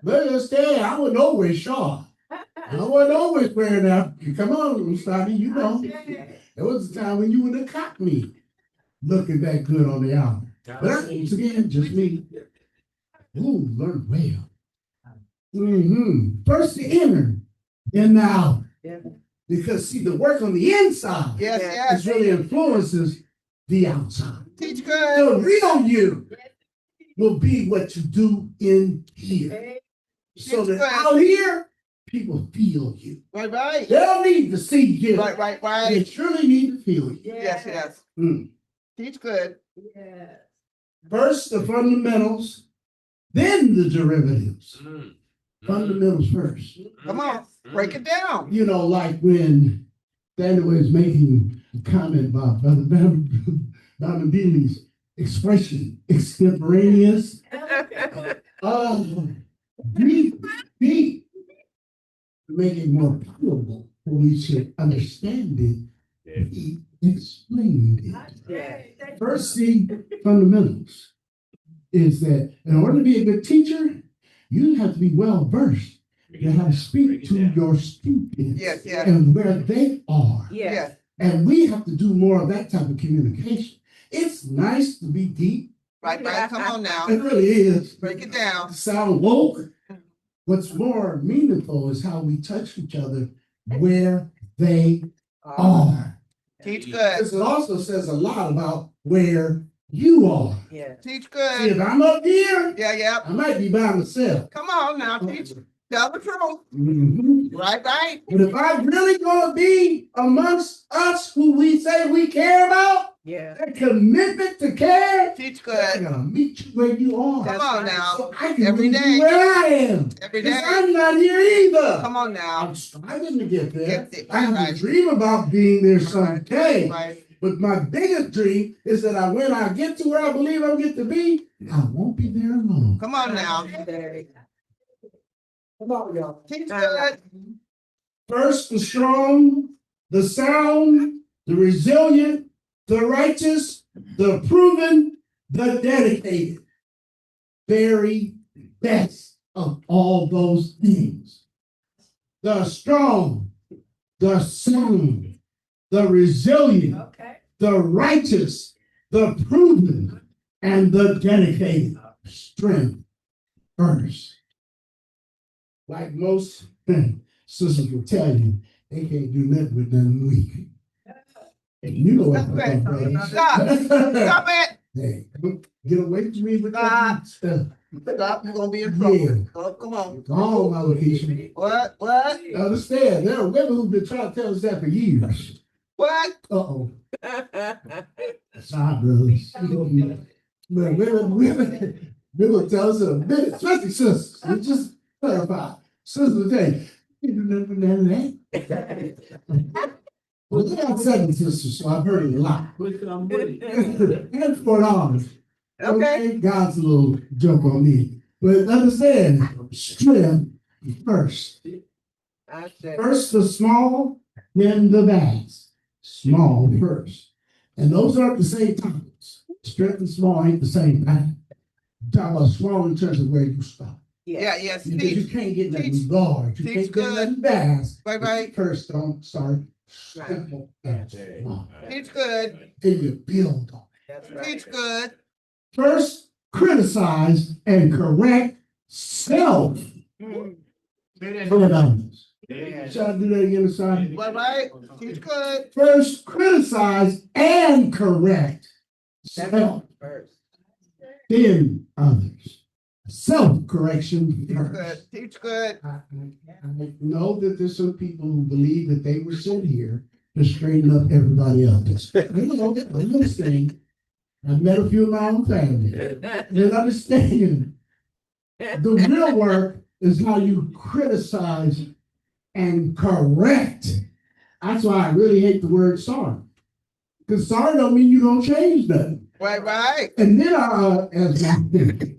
But understand, I wasn't always sharp. I wasn't always wearing that. Come on, Mustafi, you know. There was a time when you would have caught me looking that good on the outer. But once again, just me. Ooh, learn well. First the inner, then the outer. Because see, the work on the inside is really influences the outside. Teach good. The real you will be what you do in here. So that out here, people feel you. Right. They don't need to see you. Right. They truly need to feel you. Yes. Teach good. Yes. First, the fundamentals, then the derivatives. Fundamentals first. Come on, break it down. You know, like when Daniel was making a comment about Brother Bamidini's expression, extemporaneous. Deep. Make it more palatable, so we should understand it. explained it. First, see, fundamentals is that in order to be a good teacher, you have to be well versed in how to speak to your students and where they are. And we have to do more of that type of communication. It's nice to be deep. Right, come on now. It really is. Break it down. To sound woke. What's more meaningful is how we touch each other where they are. Teach good. Because it also says a lot about where you are. Teach good. See, if I'm up here, Yeah. I might be by myself. Come on now, teach. Tell the truth. Mm-hmm. Right. But if I'm really gonna be amongst us who we say we care about, that commitment to care, teach good. I gotta meet you where you are. Come on now. So I can Every meet day. you where I am. Every day. I'm not here either. Come on now. I'm striving to get there. Get it. I have a dream about being there someday. But my biggest dream is that when I get to where I believe I'll get to be, I won't be there alone. Come on now. Come on, y'all. Teach good. First, the strong, the sound, the resilient, the righteous, the proven, the dedicated. Very best of all those things. The strong, the sound, the resilient, the righteous, the proven, and the dedicated. Strength first. Like most sisters will tell you, they can't do nothing with nothing weak. And you know what I'm talking about. Stop it. Hey, get away from me with that stuff. Stop, you're gonna be in trouble. Yeah. Oh, come on. All my location. What? Understand, there are women who've been trying to tell us that for years. What? Uh-oh. Sorry, brothers. But women tell us in a minute, especially sisters. We just clarify. Sisters today, you do nothing with that. Well, they got 7 sisters, so I've heard it a lot. And $4. Okay, God's a little joke on me. But understand, strength first. First the small, then the vast. Small first. And those aren't the same topics. Strength and small ain't the same thing. I'm talking about small in terms of where you start. Yes. Because you can't get nothing large. You can't get nothing vast. Right. First, don't start simple and small. Teach good. Then you build on it. Teach good. First, criticize and correct self. Shall I do that again, son? Right. Teach good. First, criticize and correct self. Then others. Self-correction first. Teach good. I know that there's some people who believe that they were sent here to straighten up everybody else. I'm listening. I've met a few of my own family. And understand the real work is how you criticize and correct. That's why I really hate the word sorry. Because sorry don't mean you don't change nothing. Right. And then as my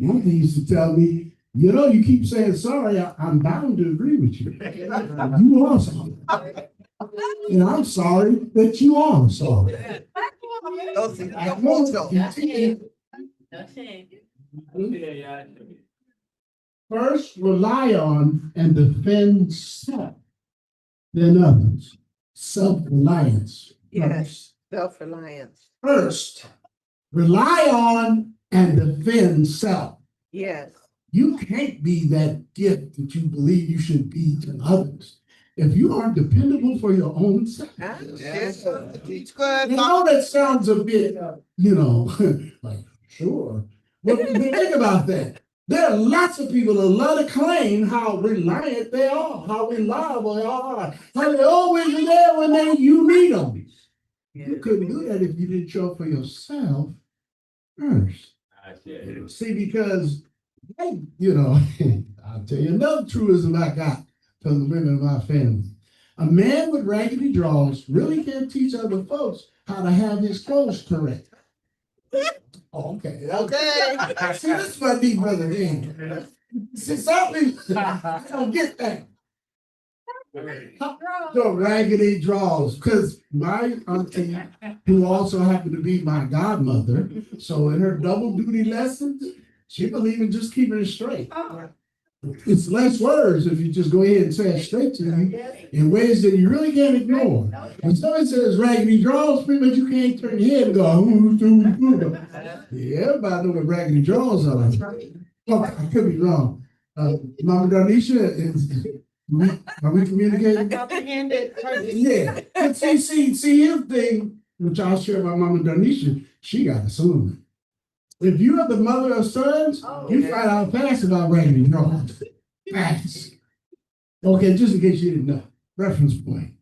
mother used to tell me, you keep saying sorry, I'm bound to agree with you. You are sorry. And I'm sorry that you are sorry. First, rely on and defend self, then others. Self-reliance. Yes, self-reliance. First, rely on and defend self. Yes. You can't be that gift that you believe you should be to others if you aren't dependable for your own self. Yes. Teach good. You know that sounds a bit, like, sure. But think about that. There are lots of people that love to claim how reliant they are, how reliable they are, how they always are there when you need them. You couldn't do that if you didn't show up for yourself first. See, because, I'll tell you another truism I got from the women of my family. A man with raggedy drawers really can't teach other folks how to have his clothes correct. Oh, okay. See, this is my deep brother in. See, some people, I don't get that. The raggedy draws, because my auntie, who also happened to be my godmother, so in her double duty lessons, she believed in just keeping it straight. It's less words if you just go ahead and say it straight to you in ways that you really can't ignore. When somebody says raggedy draws, pretty much you can't turn your head and go, yeah, everybody know what raggedy draws are. Oh, I could be wrong. Mama Darnisha, are we communicating? Comprehended. Yeah. But see, here's the thing, which I'll share about Mama Darnisha. She got a son. If you are the mother of sons, you find out fast about raggedy draws. Fast. Okay, just in case you didn't know. Reference point.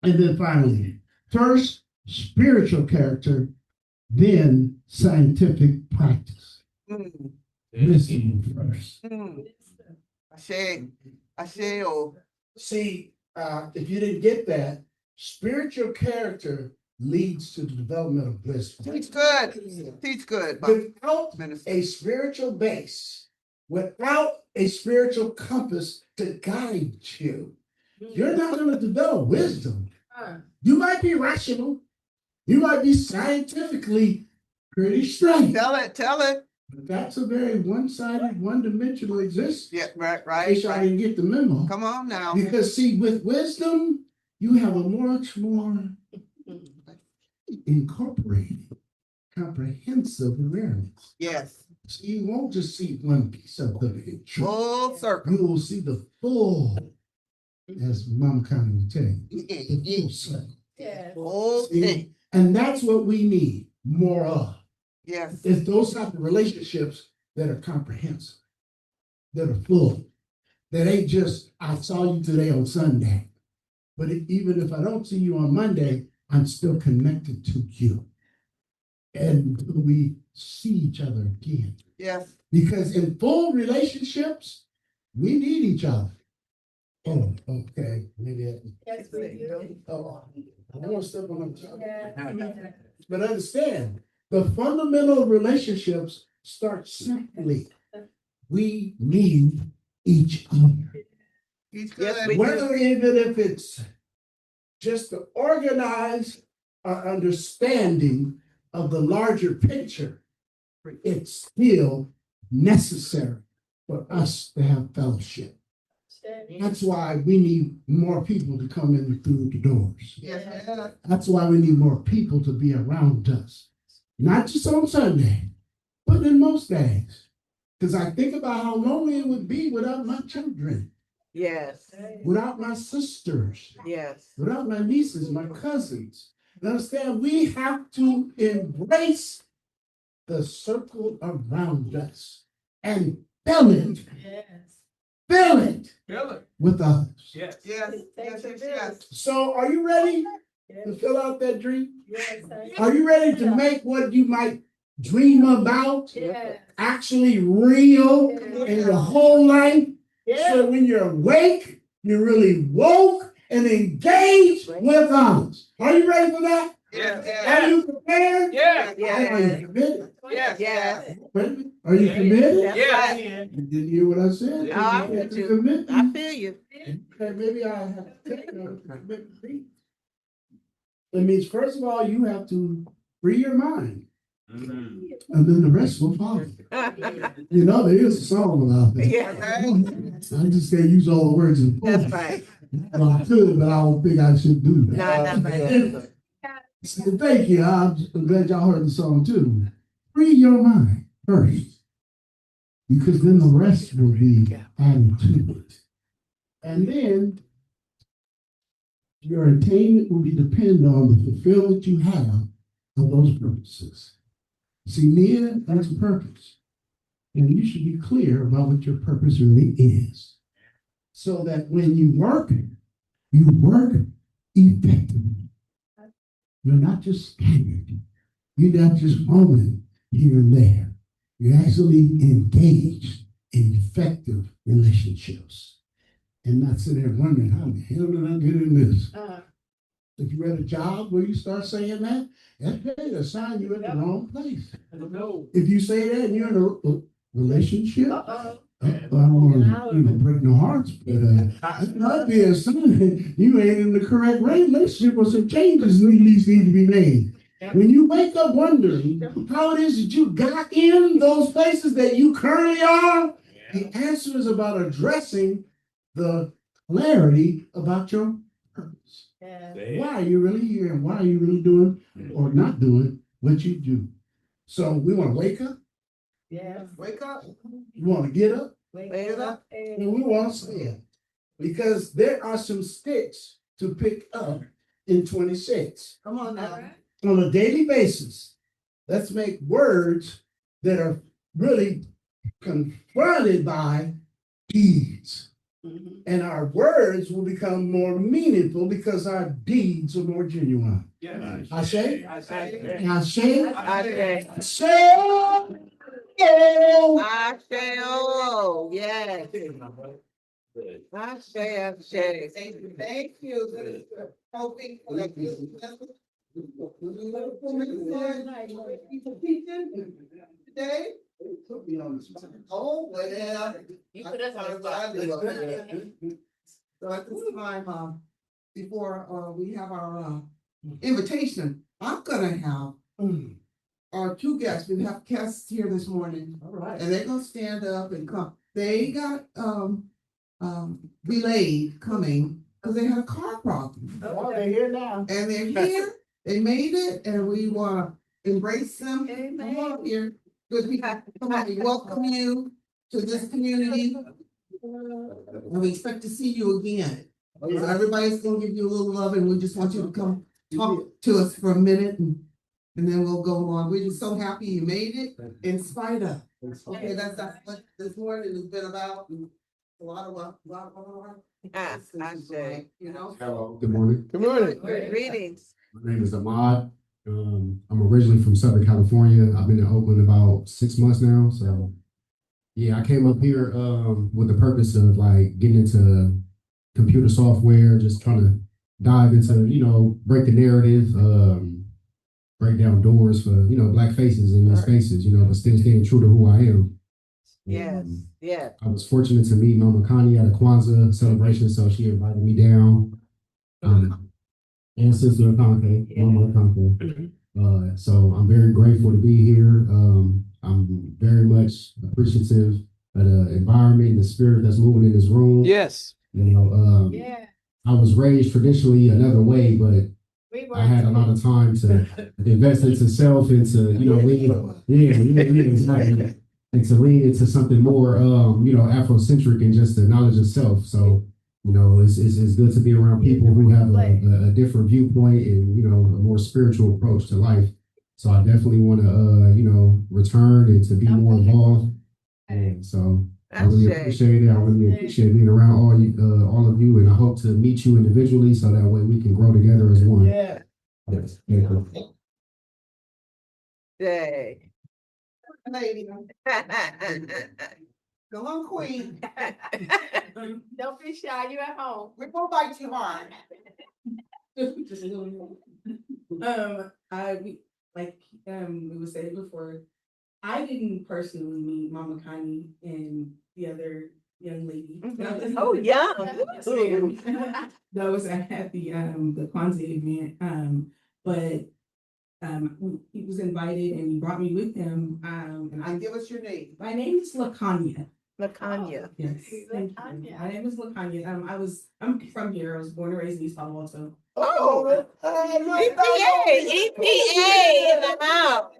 And then finally, first spiritual character, then scientific practice. Listen first. See, if you didn't get that, spiritual character leads to the development of bliss. Teach good. Teach good. Without a spiritual base, without a spiritual compass to guide you, you're not going to develop wisdom. You might be rational. You might be scientifically pretty straight. Tell it. But that's a very one-sided, one-dimensional existence. Yeah, right. I didn't get the memo. Come on now. Because see, with wisdom, you have a much more incorporated, comprehensive awareness. Yes. So you won't just see one piece of the picture. Full circle. You will see the full, as Mama Connie would tell you, the full circle. Yeah. Whole See? thing. And that's what we need more of. Yes. It's those type of relationships that are comprehensive, that are full, that ain't just, I saw you today on Sunday. But even if I don't see you on Monday, I'm still connected to you. And we see each other again. Yes. Because in full relationships, we need each other. Oh, okay. Maybe Yes, we do. I don't want to step on them. But understand, the fundamental relationships start simply. We need each other. Whether even if it's just to organize our understanding of the larger picture, it's still necessary for us to have fellowship. That's why we need more people to come in through the doors. That's why we need more people to be around us. Not just on Sunday, but in most days. Because I think about how lonely it would be without my children. Yes. Without my sisters. Yes. Without my nieces, my cousins. You understand? We have to embrace the circle around us and fill it. Yes. Fill it Fill it. with others. Yes. Yes. So are you ready to fill out that dream? Yes. Are you ready to make what you might dream about Yes. actually real in your whole life? So when you're awake, you're really woke and engaged with others. Are you ready for that? Yes. Are you prepared? Yes. Are you committed? Yes. Are you committed? Yes. You didn't hear what I said? No, I You have to feel you. commit. I feel you. Okay, maybe I have to take a commitment. It means, first of all, you have to free your mind. And then the rest will follow. You know, there is a song about that. Yeah. I just can't use all the words in full. That's right. Well, I could, but I don't think I should do that. No. So thank you. I'm glad y'all heard the song too. Free your mind first, because then the rest will be added to it. And then your attainment will be dependent on the fulfillment you have of those purposes. See, Nia, that's purpose. And you should be clear about what your purpose really is. So that when you work effectively. You're not just scattered. You're not just roaming here and there. You're actually engaged in effective relationships. And not sitting there wondering, how the hell did I get in this? If you're at a job where you start saying that, that's a sign you're in the wrong place. If you say that and you're in a relationship, I don't want to break no hearts, but it might be a sign you ain't in the correct relationship or some changes need to be made. When you wake up wondering how it is that you got in those places that you currently are, the answer is about addressing the clarity about your purpose. Why are you really here and why are you really doing or not doing what you do? So we want to wake up. Yes. Wake up. You want to get up. Wake up. And we want to stand. Because there are some sticks to pick up in 26. Come on now. On a daily basis, let's make words that are really confronted by deeds. And our words will become more meaningful because our deeds are more genuine. I say, I say, I say, I say, I say, I say, oh, yes. I say. Thank you. Hoping today. Oh, well. You put us on the So at this time, before we have our invitation, I'm gonna have our two guests. We have guests here this morning. All right. And they're gonna stand up and come. They got delayed coming because they had a car problem. Oh, they're here now. And they're here. They made it, and we want to embrace them. Come on here. Good people. Come on, we welcome you to this community. And we expect to see you again. So everybody's going to give you a little love, and we just want you to come talk to us for a minute, and then we'll go on. We're just so happy you made it in spite of. Okay, that's what this morning has been about. A lot of I say, you know. Hello. Good morning. Good morning. Greetings. My name is Maat. I'm originally from Southern California. I've been in Oakland about 6 months now. So yeah, I came up here with the purpose of like getting into computer software, just trying to dive into, break the narrative, break down doors for, Black faces in these spaces, but still staying true to who I am. Yes, yeah. I was fortunate to meet Mama Connie at a Kwanzaa celebration, so she invited me down. And Sister Conke, Mama Conke. So I'm very grateful to be here. I'm very much appreciative of the environment, the spirit that's moving in this room. Yes. I was raised traditionally another way, but I had a lot of time to invest into self and to, exactly. And to lean into something more, Afrocentric and just the knowledge of self. So, it's good to be around people who have a different viewpoint and, a more spiritual approach to life. So I definitely want to, return and to be more involved. And so I really appreciate it. I really appreciate being around all of you, and I hope to meet you individually so that way we can grow together as one. Yeah. Yes. Day. Lady. Go on, Queen. Don't be shy, you at home. We're gonna bite you hard. We were saying before, I didn't personally meet Mama Connie and the other young lady. Oh, yeah. That was at the Kwanzaa event. But he was invited and he brought me with him. And give us your name. My name is LaKanya. LaKanya. Yes. My name is LaKanya. I'm from here. I was born and raised in East Palo Alto. Oh, EPA in the house.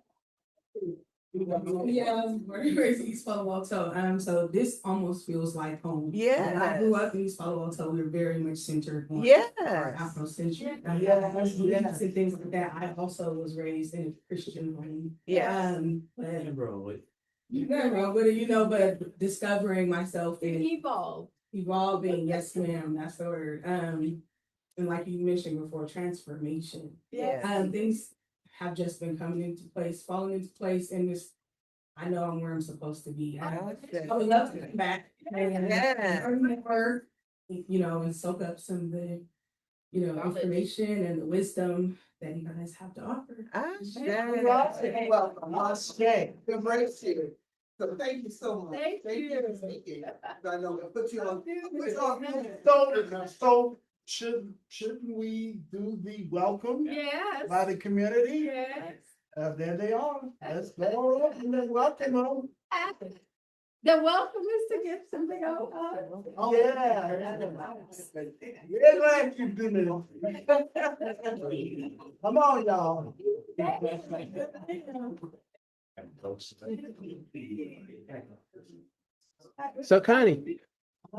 Yeah, I was born and raised in East Palo Alto. So this almost feels like home. Yeah. When I grew up in East Palo Alto, we were very much centered on our Afrocentric. Yes. And things like that. I also was raised in a Christian home. Yes. But discovering myself and evolving, yes, ma'am, that's the word. And like you mentioned before, transformation. Yeah. Things have just been falling into place, and this, I know I'm where I'm supposed to be. I would love to come back and learn more, and soak up some of the, information and the wisdom that you guys have to offer. Welcome. Embrace you. So thank you so much. Thank you. Thank you. I know, put you on. So shouldn't we do the welcome Yes. by the community? Yes. There they are. Let's go and then welcome them. The welcome is to get something out. Oh, yeah. We're glad you did it. Come on, y'all. So Connie. I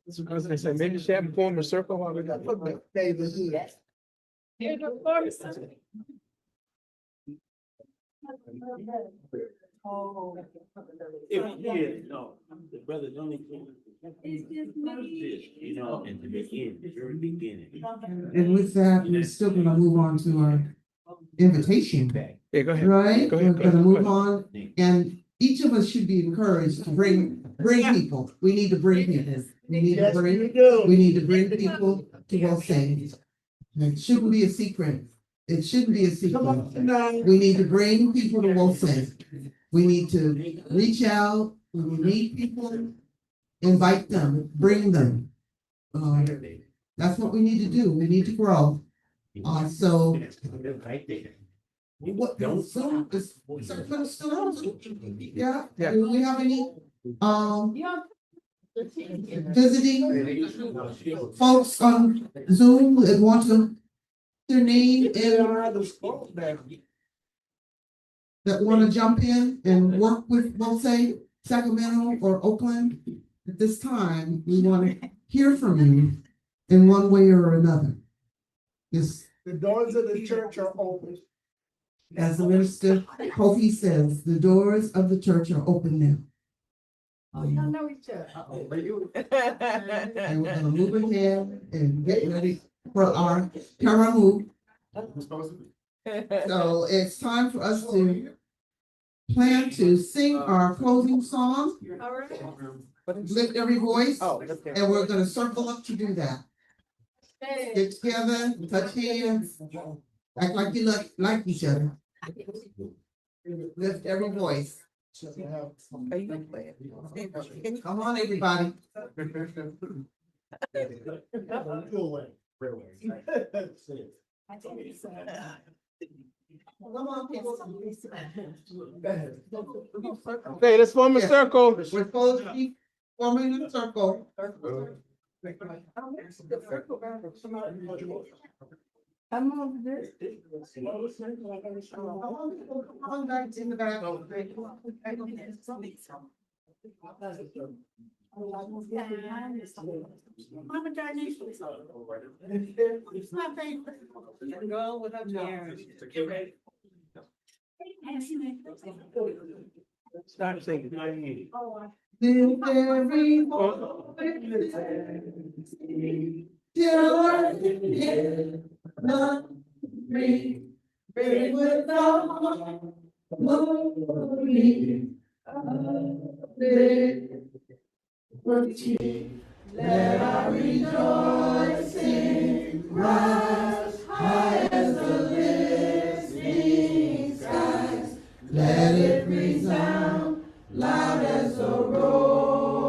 was gonna say, maybe she had formed a circle while we got. Here's the form, son. No, the brothers only came. You know, in the beginning, the very beginning. And with that, we're still gonna move on to our invitation. Yeah, go ahead. Right? Go ahead. We're gonna move on, and each of us should be encouraged to bring people. We need to bring people. We need to bring people to both things. It shouldn't be a secret. It shouldn't be a secret. We need to bring people to both things. We need to reach out, when we meet people, invite them, bring them. That's what we need to do. We need to grow. So. What, Zoom, is Circle still on Zoom? Yeah, do we have any, visiting folks on Zoom that want to, their name and that want to jump in and work with, we'll say, Sacramento or Oakland? At this time, we want to hear from you in one way or another. The doors of the church are open. As the minister Kofi says, the doors of the church are open now. Y'all know each other. And we're gonna move ahead and get ready for our karamu. So it's time for us to plan to sing our closing song. All right. Lift every voice, and we're gonna circle up to do that. Get together, touch hands, act like you like each other. Lift every voice. Come on, everybody. Come on, people. Okay, let's form a circle. We're supposed to be forming a circle. I'm over there. Come on back in the back. Mama Darnation. It's my favorite. Girl with her parents. Start singing. Lift every bring with all glory of liberty. Let our rejoicing rise high as the listening skies. Let it resound loud as a roaring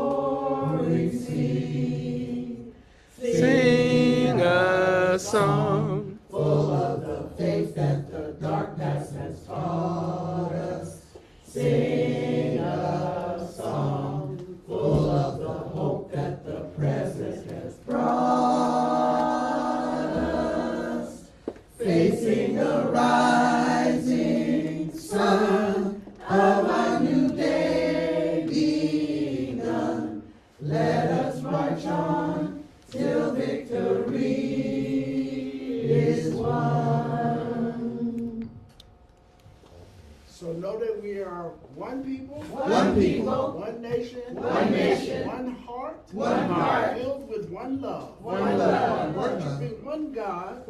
sea. Sing a song full of the faith that the dark past has taught us. Sing a song full of the hope that the present has brought us. Facing the rising sun of our new day begun. Let us march on till victory is won. So know that we are one people, one nation, one heart, filled with one love, worshiping one God,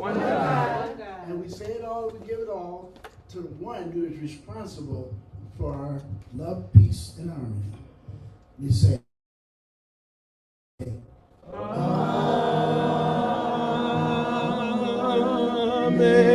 and we say it all, we give it all to the one who is responsible for our love, peace, and harmony. We say, Amen.